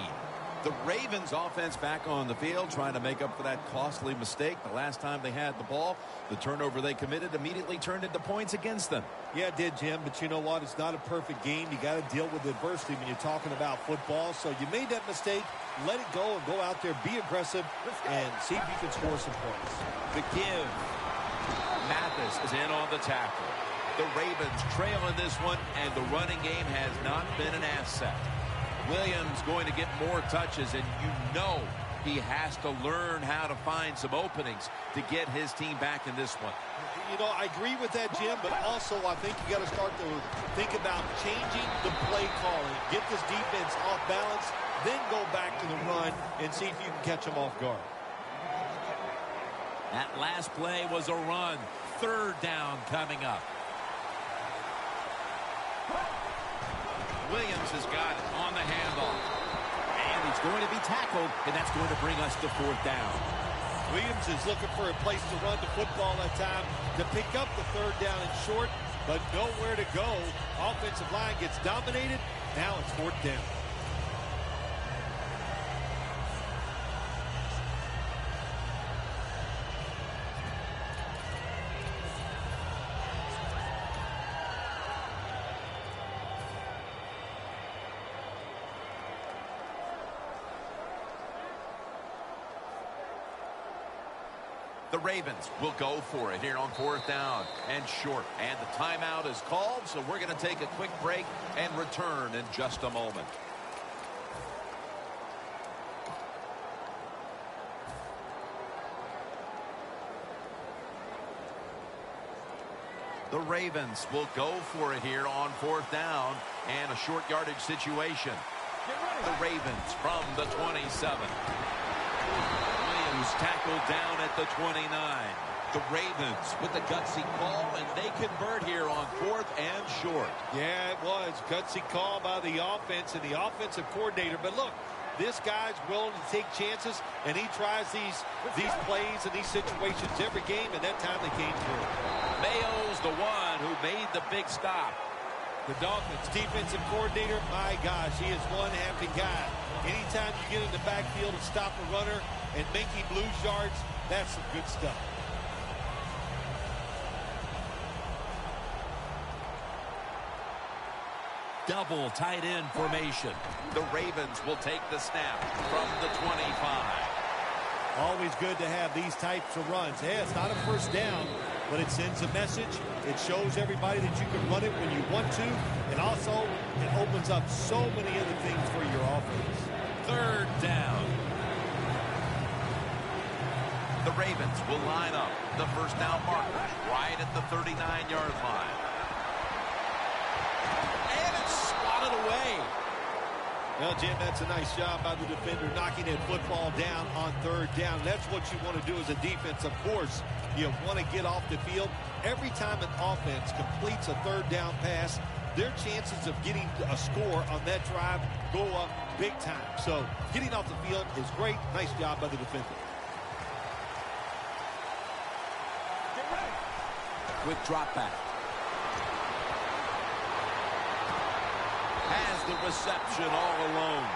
The Ravens offense back on the field trying to make up for that costly mistake. The last time they had the ball, the turnover they committed immediately turned into points against them. Yeah, it did, Jim, but you know what? It's not a perfect game. You got to deal with adversity when you're talking about football. So you made that mistake, let it go, and go out there, be aggressive, and see if you can score some points. The give. Mathis is in on the tackle. The Ravens trail in this one, and the running game has not been an asset. Williams going to get more touches, and you know he has to learn how to find some openings to get his team back in this one. You know, I agree with that, Jim, but also I think you got to start to think about changing the play calling. Get this defense off balance, then go back to the run and see if you can catch them off guard. That last play was a run. Third down coming up. Williams has got it on the handoff. And he's going to be tackled, and that's going to bring us to fourth down. Williams is looking for a place to run the football that time to pick up the third down and short, but nowhere to go. Offensive line gets dominated. Now it's fourth down. The Ravens will go for it here on fourth down and short. And the timeout is called, so we're going to take a quick break and return in just a moment. The Ravens will go for it here on fourth down and a short yardage situation. The Ravens from the 27. Tackled down at the 29. The Ravens with the gutsy call, and they convert here on fourth and short. Yeah, it was. Gutsy call by the offense and the offensive coordinator. But look, this guy's willing to take chances, and he tries these plays and these situations every game, and that time they came through. Mayo's the one who made the big stop. The Dolphins defensive coordinator, my gosh, he is one happy guy. Anytime you get in the backfield and stop a runner and make him lose yards, that's some good stuff. Double tight end formation. The Ravens will take the snap from the 25. Always good to have these types of runs. Hey, it's not a first down, but it sends a message. It shows everybody that you can run it when you want to, and also it opens up so many other things for your offense. Third down. The Ravens will line up the first down markers right at the 39-yard line. And it's swatted away. Well, Jim, that's a nice job by the defender knocking that football down on third down. That's what you want to do as a defense. Of course, you want to get off the field. Every time an offense completes a third down pass, their chances of getting a score on that drive go up big time. So getting off the field is great. Nice job by the defender. With drop back. Has the reception all alone.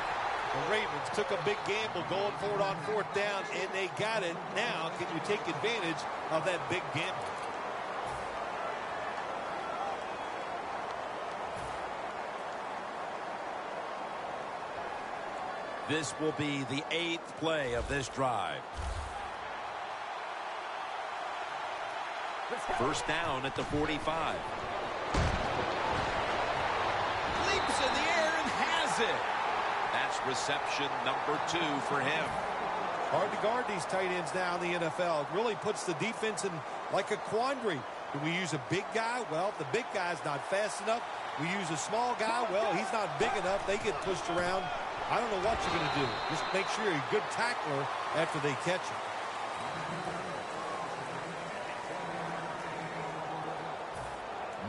The Ravens took a big gamble going for it on fourth down, and they got it. Now, can you take advantage of that big gamble? This will be the 8th play of this drive. First down at the 45. Leaps in the air and has it. That's reception number 2 for him. Hard to guard these tight ends now in the NFL. It really puts the defense in like a quandary. Do we use a big guy? Well, if the big guy's not fast enough. We use a small guy. Well, he's not big enough. They get pushed around. I don't know what you're going to do. Just make sure you're a good tackler after they catch you.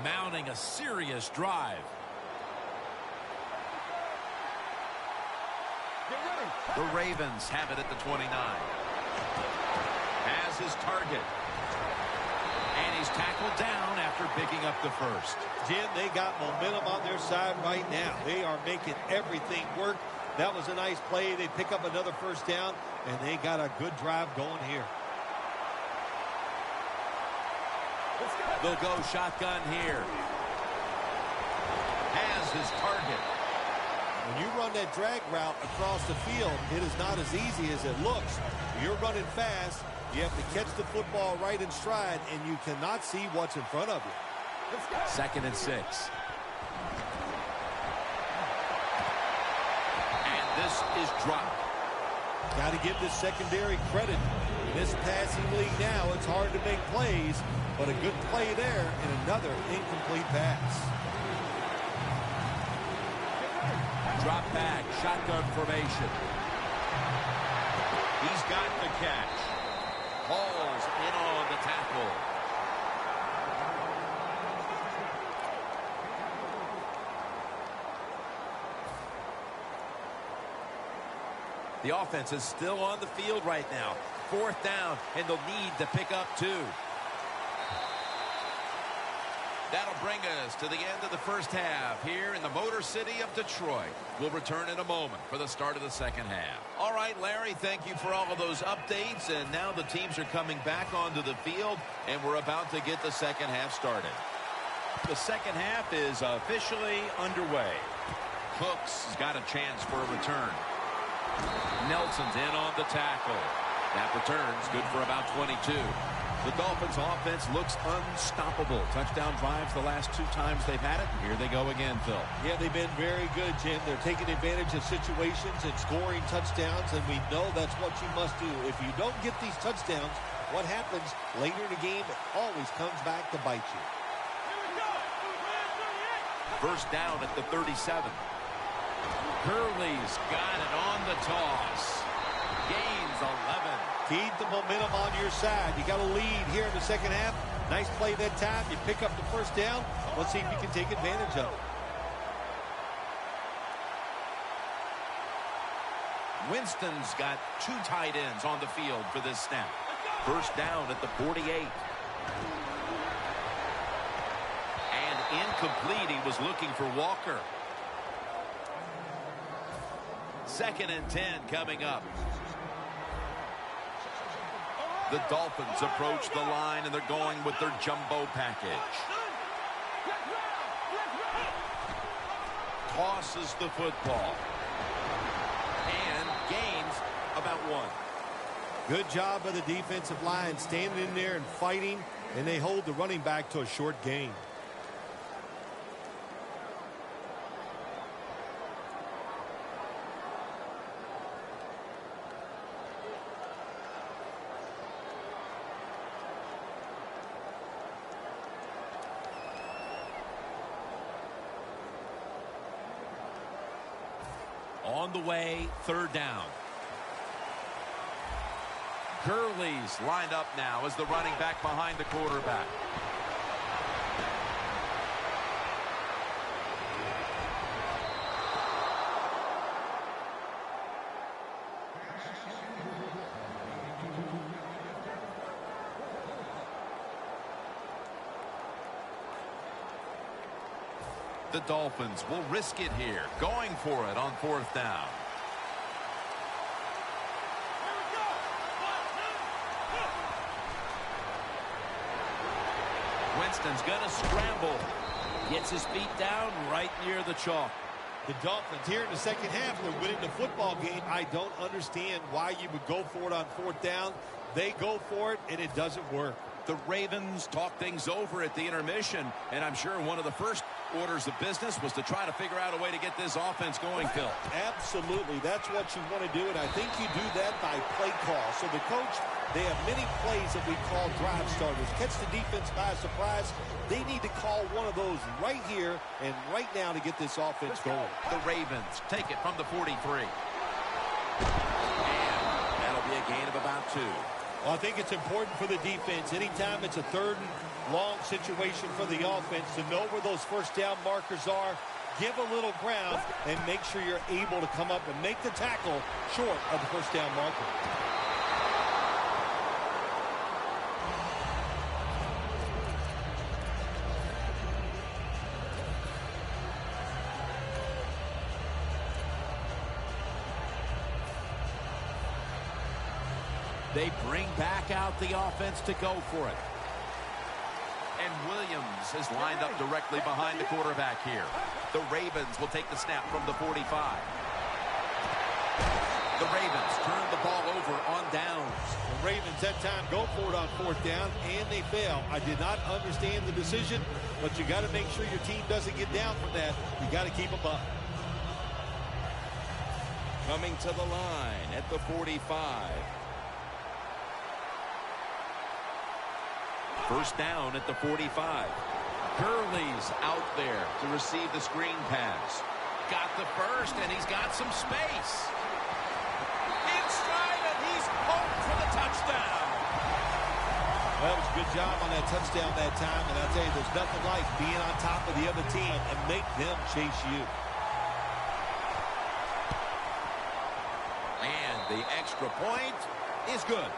Mounting a serious drive. The Ravens have it at the 29. Has his target. And he's tackled down after picking up the first. Jim, they got momentum on their side right now. They are making everything work. That was a nice play. They pick up another first down, and they got a good drive going here. They'll go shotgun here. Has his target. When you run that drag route across the field, it is not as easy as it looks. You're running fast. You have to catch the football right in stride, and you cannot see what's in front of you. 2nd and 6. And this is dropped. Got to give this secondary credit. In this passing league now, it's hard to make plays, but a good play there and another incomplete pass. Drop back, shotgun formation. He's got the catch. Hall's in on the tackle. The offense is still on the field right now. 4th down, and they'll need to pick up 2. That'll bring us to the end of the first half here in the Motor City of Detroit. We'll return in a moment for the start of the second half. All right, Larry, thank you for all of those updates. And now the teams are coming back onto the field, and we're about to get the second half started. The second half is officially underway. Cooks has got a chance for a return. Nelson's in on the tackle. That return's good for about 22. The Dolphins offense looks unstoppable. Touchdown drives the last 2 times they've had it. Here they go again, Phil. Yeah, they've been very good, Jim. They're taking advantage of situations and scoring touchdowns, and we know that's what you must do. If you don't get these touchdowns, what happens later in the game, it always comes back to bite you. First down at the 37. Gurley's got it on the toss. Gains 11. Keep the momentum on your side. You got a lead here in the second half. Nice play that time. You pick up the first down. Let's see if you can take advantage of it. Winston's got 2 tight ends on the field for this snap. First down at the 48. And incomplete. He was looking for Walker. 2nd and 10 coming up. The Dolphins approach the line, and they're going with their jumbo package. Tosses the football. And gains about 1. Good job by the defensive line, standing in there and fighting, and they hold the running back to a short gain. On the way, third down. Gurley's lined up now as the running back behind the quarterback. The Dolphins will risk it here, going for it on fourth down. Winston's going to scramble. Gets his feet down right near the chalk. The Dolphins here in the second half, they're winning the football game. I don't understand why you would go for it on fourth down. They go for it, and it doesn't work. The Ravens talk things over at the intermission, and I'm sure one of the first orders of business was to try to figure out a way to get this offense going, Phil. Absolutely. That's what you want to do, and I think you do that by play call. So the coach, they have many plays that we call drive starters. Catch the defense by surprise. They need to call one of those right here and right now to get this offense going. The Ravens take it from the 43. And that'll be a gain of about 2. Well, I think it's important for the defense. Anytime it's a third and long situation for the offense to know where those first down markers are, give a little ground, and make sure you're able to come up and make the tackle short of the first down marker. They bring back out the offense to go for it. And Williams is lined up directly behind the quarterback here. The Ravens will take the snap from the 45. The Ravens turn the ball over on downs. The Ravens that time go for it on fourth down, and they fail. I did not understand the decision, but you got to make sure your team doesn't get down from that. You got to keep them up. Coming to the line at the 45. First down at the 45. Gurley's out there to receive the screen pass. Got the first, and he's got some space. Inside, and he's home for the touchdown. Well, it was a good job on that touchdown that time, and I'll tell you, there's nothing like being on top of the other team and make them chase you. And the extra point is good.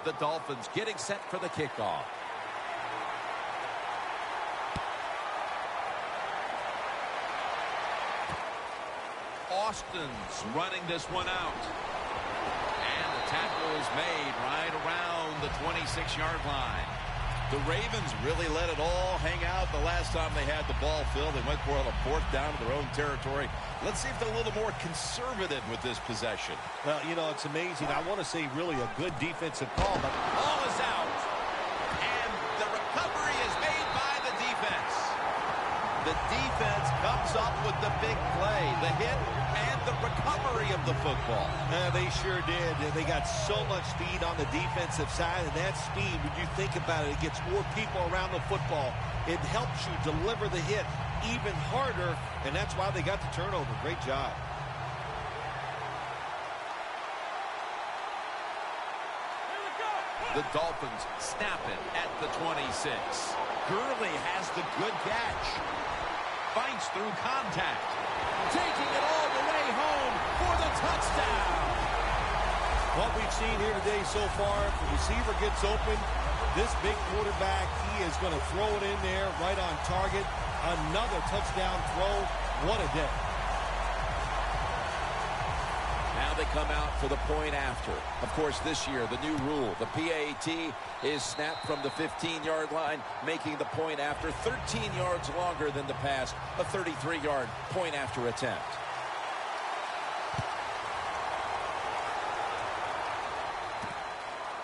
The Dolphins getting set for the kickoff. Austin's running this one out. And the tackle is made right around the 26-yard line. The Ravens really let it all hang out the last time they had the ball, Phil. They went for it on fourth down to their own territory. Let's see if they're a little more conservative with this possession. Well, you know, it's amazing. I want to say really a good defensive call, but ball is out. And the recovery is made by the defense. The defense comes up with the big play, the hit, and the recovery of the football. They sure did. They got so much speed on the defensive side, and that speed, when you think about it, it gets more people around the football. It helps you deliver the hit even harder, and that's why they got the turnover. Great job. The Dolphins snap it at the 26. Gurley has the good catch. Fights through contact. Taking it all the way home for the touchdown. What we've seen here today so far, if the receiver gets open, this big quarterback, he is going to throw it in there right on target. Another touchdown throw. What a day. Now they come out for the point after. Of course, this year, the new rule, the PAT is snapped from the 15-yard line, making the point after 13 yards longer than the pass, a 33-yard point after attempt.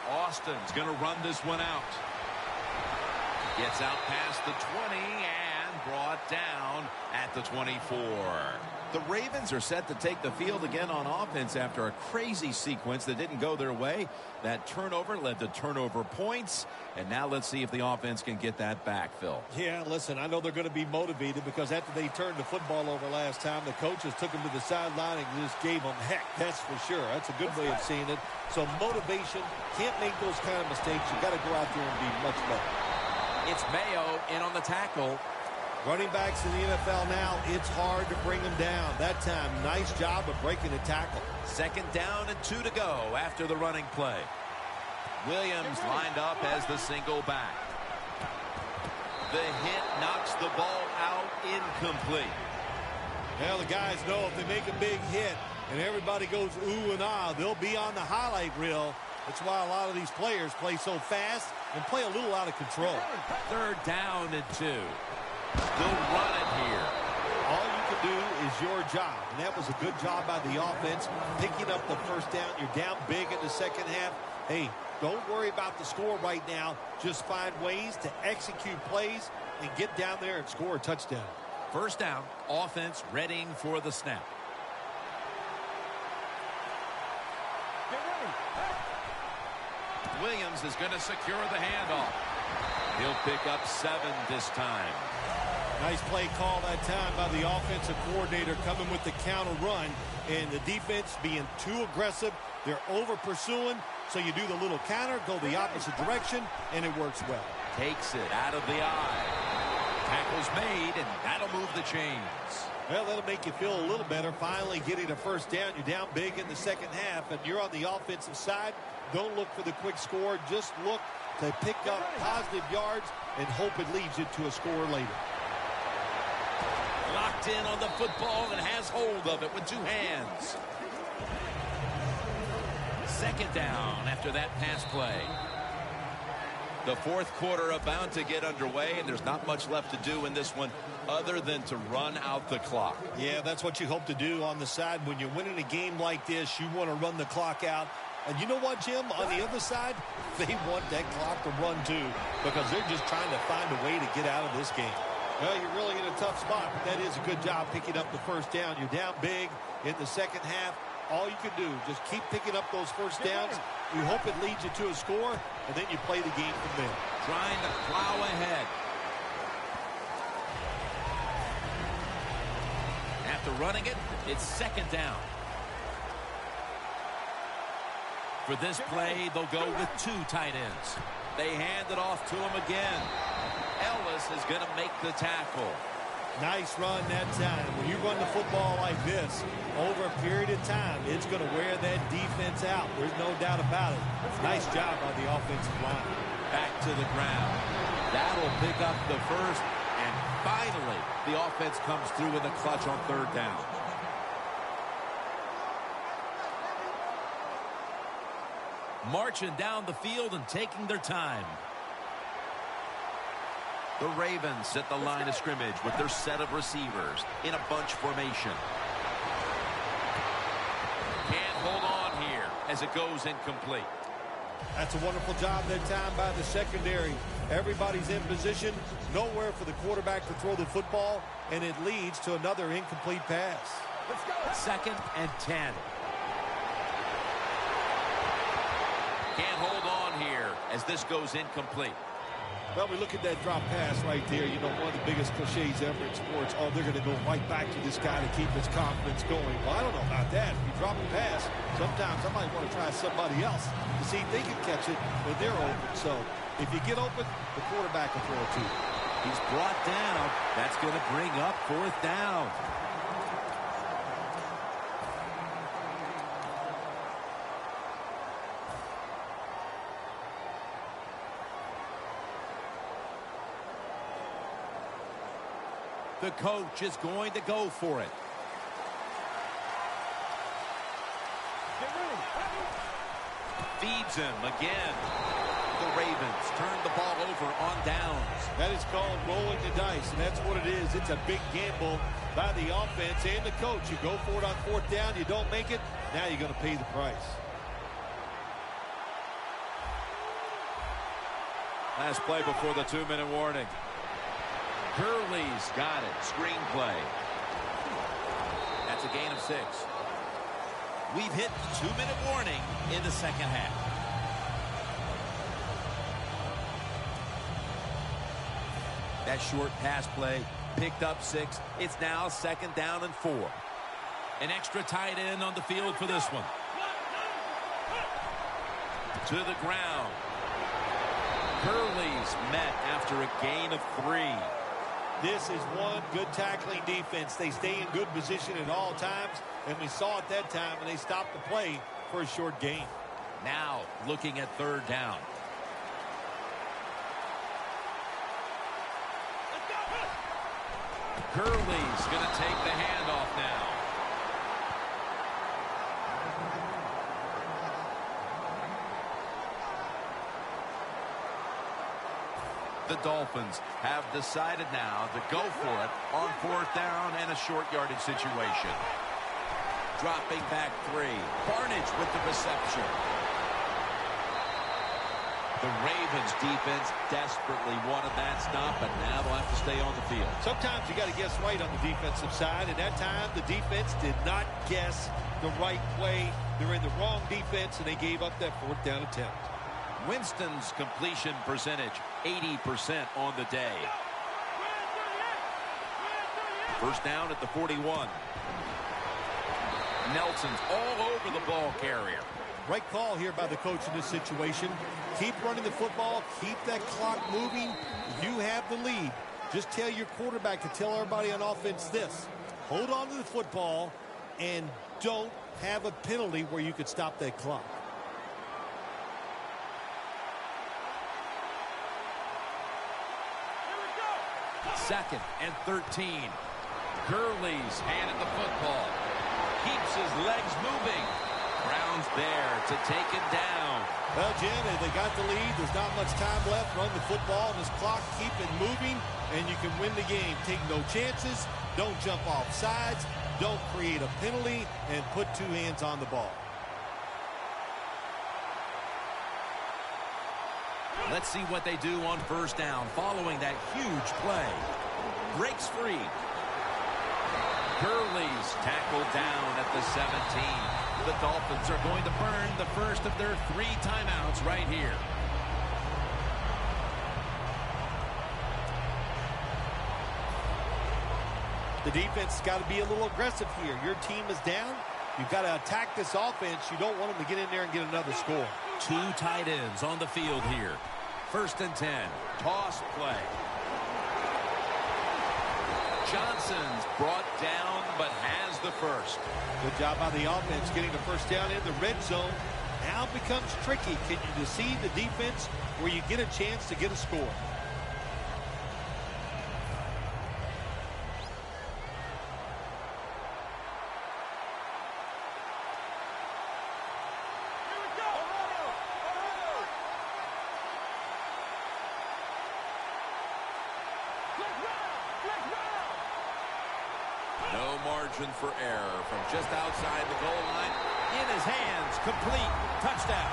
Austin's going to run this one out. Gets out past the 20 and brought down at the 24. The Ravens are set to take the field again on offense after a crazy sequence that didn't go their way. That turnover led to turnover points. And now let's see if the offense can get that back, Phil. Yeah, listen, I know they're going to be motivated because after they turned the football over last time, the coaches took them to the sideline and just gave them heck. That's for sure. That's a good way of seeing it. So motivation, can't make those kind of mistakes. You got to go out there and be much better. It's Mayo in on the tackle. Running backs in the NFL now, it's hard to bring them down. That time, nice job of breaking the tackle. 2nd down and 2 to go after the running play. Williams lined up as the single back. The hit knocks the ball out, incomplete. Well, the guys know if they make a big hit and everybody goes ooh and ah, they'll be on the highlight reel. That's why a lot of these players play so fast and play a little out of control. 3rd down and 2. They'll run it here. All you can do is your job, and that was a good job by the offense, picking up the 1st down. You're down big in the 2nd half. Hey, don't worry about the score right now. Just find ways to execute plays and get down there and score a touchdown. 1st down, offense readying for the snap. Williams is going to secure the handoff. He'll pick up 7 this time. Nice play call that time by the offensive coordinator coming with the counter run, and the defense being too aggressive. They're over pursuing, so you do the little counter, go the opposite direction, and it works well. Takes it out of the eye. Tackle's made, and that'll move the chains. Well, that'll make you feel a little better. Finally getting a 1st down. You're down big in the 2nd half, and you're on the offensive side. Don't look for the quick score. Just look to pick up positive yards and hope it leads you to a score later. Locked in on the football and has hold of it with 2 hands. 2nd down after that pass play. The 4th quarter about to get underway, and there's not much left to do in this one other than to run out the clock. Yeah, that's what you hope to do on the side. When you're winning a game like this, you want to run the clock out. And you know what, Jim? On the other side, they want that clock to run too, because they're just trying to find a way to get out of this game. Well, you're really in a tough spot, but that is a good job picking up the 1st down. You're down big in the 2nd half. All you can do, just keep picking up those 1st downs. We hope it leads you to a score, and then you play the game from there. Trying to plow ahead. After running it, it's 2nd down. For this play, they'll go with 2 tight ends. They hand it off to him again. Ellis is going to make the tackle. Nice run that time. When you run the football like this, over a period of time, it's going to wear that defense out. There's no doubt about it. Nice job by the offensive line. Back to the ground. That'll pick up the 1st. And finally, the offense comes through in the clutch on 3rd down. Marching down the field and taking their time. The Ravens at the line of scrimmage with their set of receivers in a bunch formation. Can't hold on here as it goes incomplete. That's a wonderful job that time by the secondary. Everybody's in position, nowhere for the quarterback to throw the football, and it leads to another incomplete pass. Let's go. 2nd and 10. Can't hold on here as this goes incomplete. Well, we look at that drop pass right there. You know, one of the biggest cliches ever in sports. Oh, they're going to go right back to this guy to keep his confidence going. Well, I don't know about that. If you drop a pass, sometimes I might want to try somebody else to see if they can catch it when they're open. So if you get open, the quarterback will throw it to you. He's brought down. That's going to bring up 4th down. The coach is going to go for it. Feeds him again. The Ravens turn the ball over on downs. That is called rolling the dice, and that's what it is. It's a big gamble by the offense and the coach. You go for it on 4th down, you don't make it, now you're going to pay the price. Last play before the 2-minute warning. Gurley's got it. Screenplay. It's a gain of 6. We've hit the 2-minute warning in the second half. That short pass play picked up 6. It's now 2nd down and 4. An extra tight end on the field for this one. To the ground. Hurley's met after a gain of 3. This is one good tackling defense. They stay in good position at all times, and we saw it that time, and they stopped the play for a short gain. Now looking at 3rd down. Hurley's going to take the handoff now. The Dolphins have decided now to go for it on 4th down and a short yardage situation. Dropping back 3. Barnage with the reception. The Ravens defense desperately wanted that stop, but now they'll have to stay on the field. Sometimes you got to guess right on the defensive side, and that time the defense did not guess the right play. They're in the wrong defense, and they gave up that 4th down attempt. Winston's completion percentage, 80% on the day. 1st down at the 41. Nelson's all over the ball carrier. Right call here by the coach in this situation. Keep running the football. Keep that clock moving. You have the lead. Just tell your quarterback to tell everybody on offense this. Hold on to the football and don't have a penalty where you could stop that clock. Second and 13. Gurley's handed the football. Keeps his legs moving. Brown's there to take it down. Well, Jim, they got the lead. There's not much time left. Run the football and this clock. Keep it moving, and you can win the game. Take no chances. Don't jump off sides. Don't create a penalty, and put 2 hands on the ball. Let's see what they do on 1st down following that huge play. Breaks free. Gurley's tackled down at the 17. The Dolphins are going to burn the first of their 3 timeouts right here. The defense has got to be a little aggressive here. Your team is down. You've got to attack this offense. You don't want them to get in there and get another score. 2 tight ends on the field here. 1st and 10. Toss play. Johnson's brought down, but has the first. Good job by the offense getting the 1st down in the red zone. Now it becomes tricky. Can you deceive the defense where you get a chance to get a score? No margin for error from just outside the goal line. In his hands, complete, touchdown.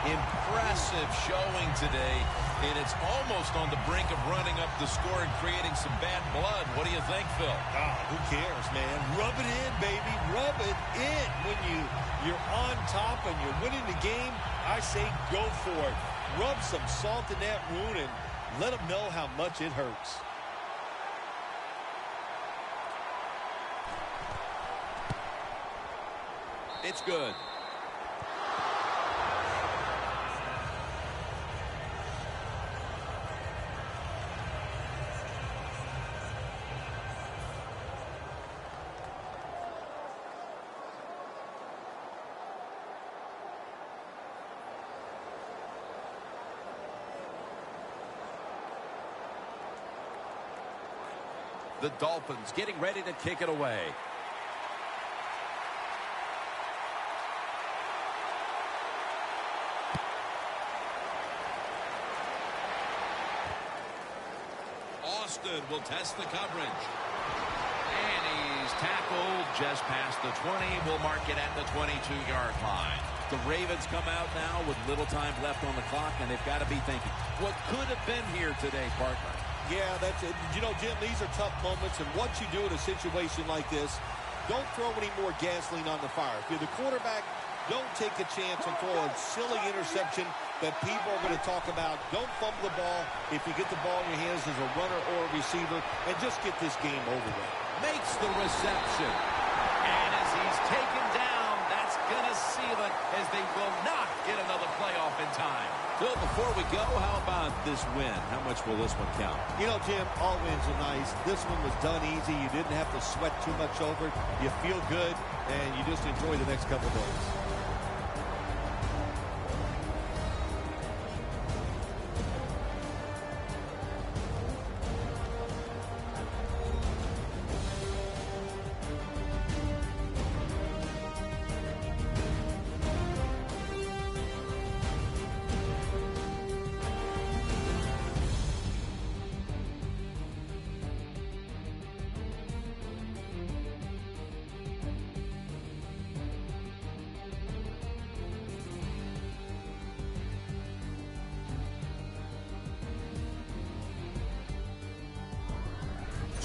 Impressive showing today, and it's almost on the brink of running up the score and creating some bad blood. What do you think, Phil? Who cares, man? Rub it in, baby. Rub it in. When you're on top and you're winning the game, I say go for it. Rub some salt in that wound and let them know how much it hurts. It's good. The Dolphins getting ready to kick it away. Austin will test the coverage. And he's tackled just past the 20. We'll mark it at the 22-yard line. The Ravens come out now with little time left on the clock, and they've got to be thinking, what could have been here today, partner? Yeah, that's it. You know, Jim, these are tough moments, and what you do in a situation like this, don't throw any more gasoline on the fire. If you're the quarterback, don't take a chance and throw a silly interception that people are going to talk about. Don't fumble the ball if you get the ball in your hands as a runner or a receiver, and just get this game over with. Makes the reception. And as he's taken down, that's going to seal it, as they will not get another playoff in time. Phil, before we go, how about this win? How much will this one count? You know, Jim, all wins are nice. This one was done easy. You didn't have to sweat too much over it. You feel good, and you just enjoy the next couple days.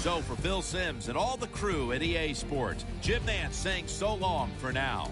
So for Phil Simms and all the crew at EA Sports, Jim Nance saying so long for now.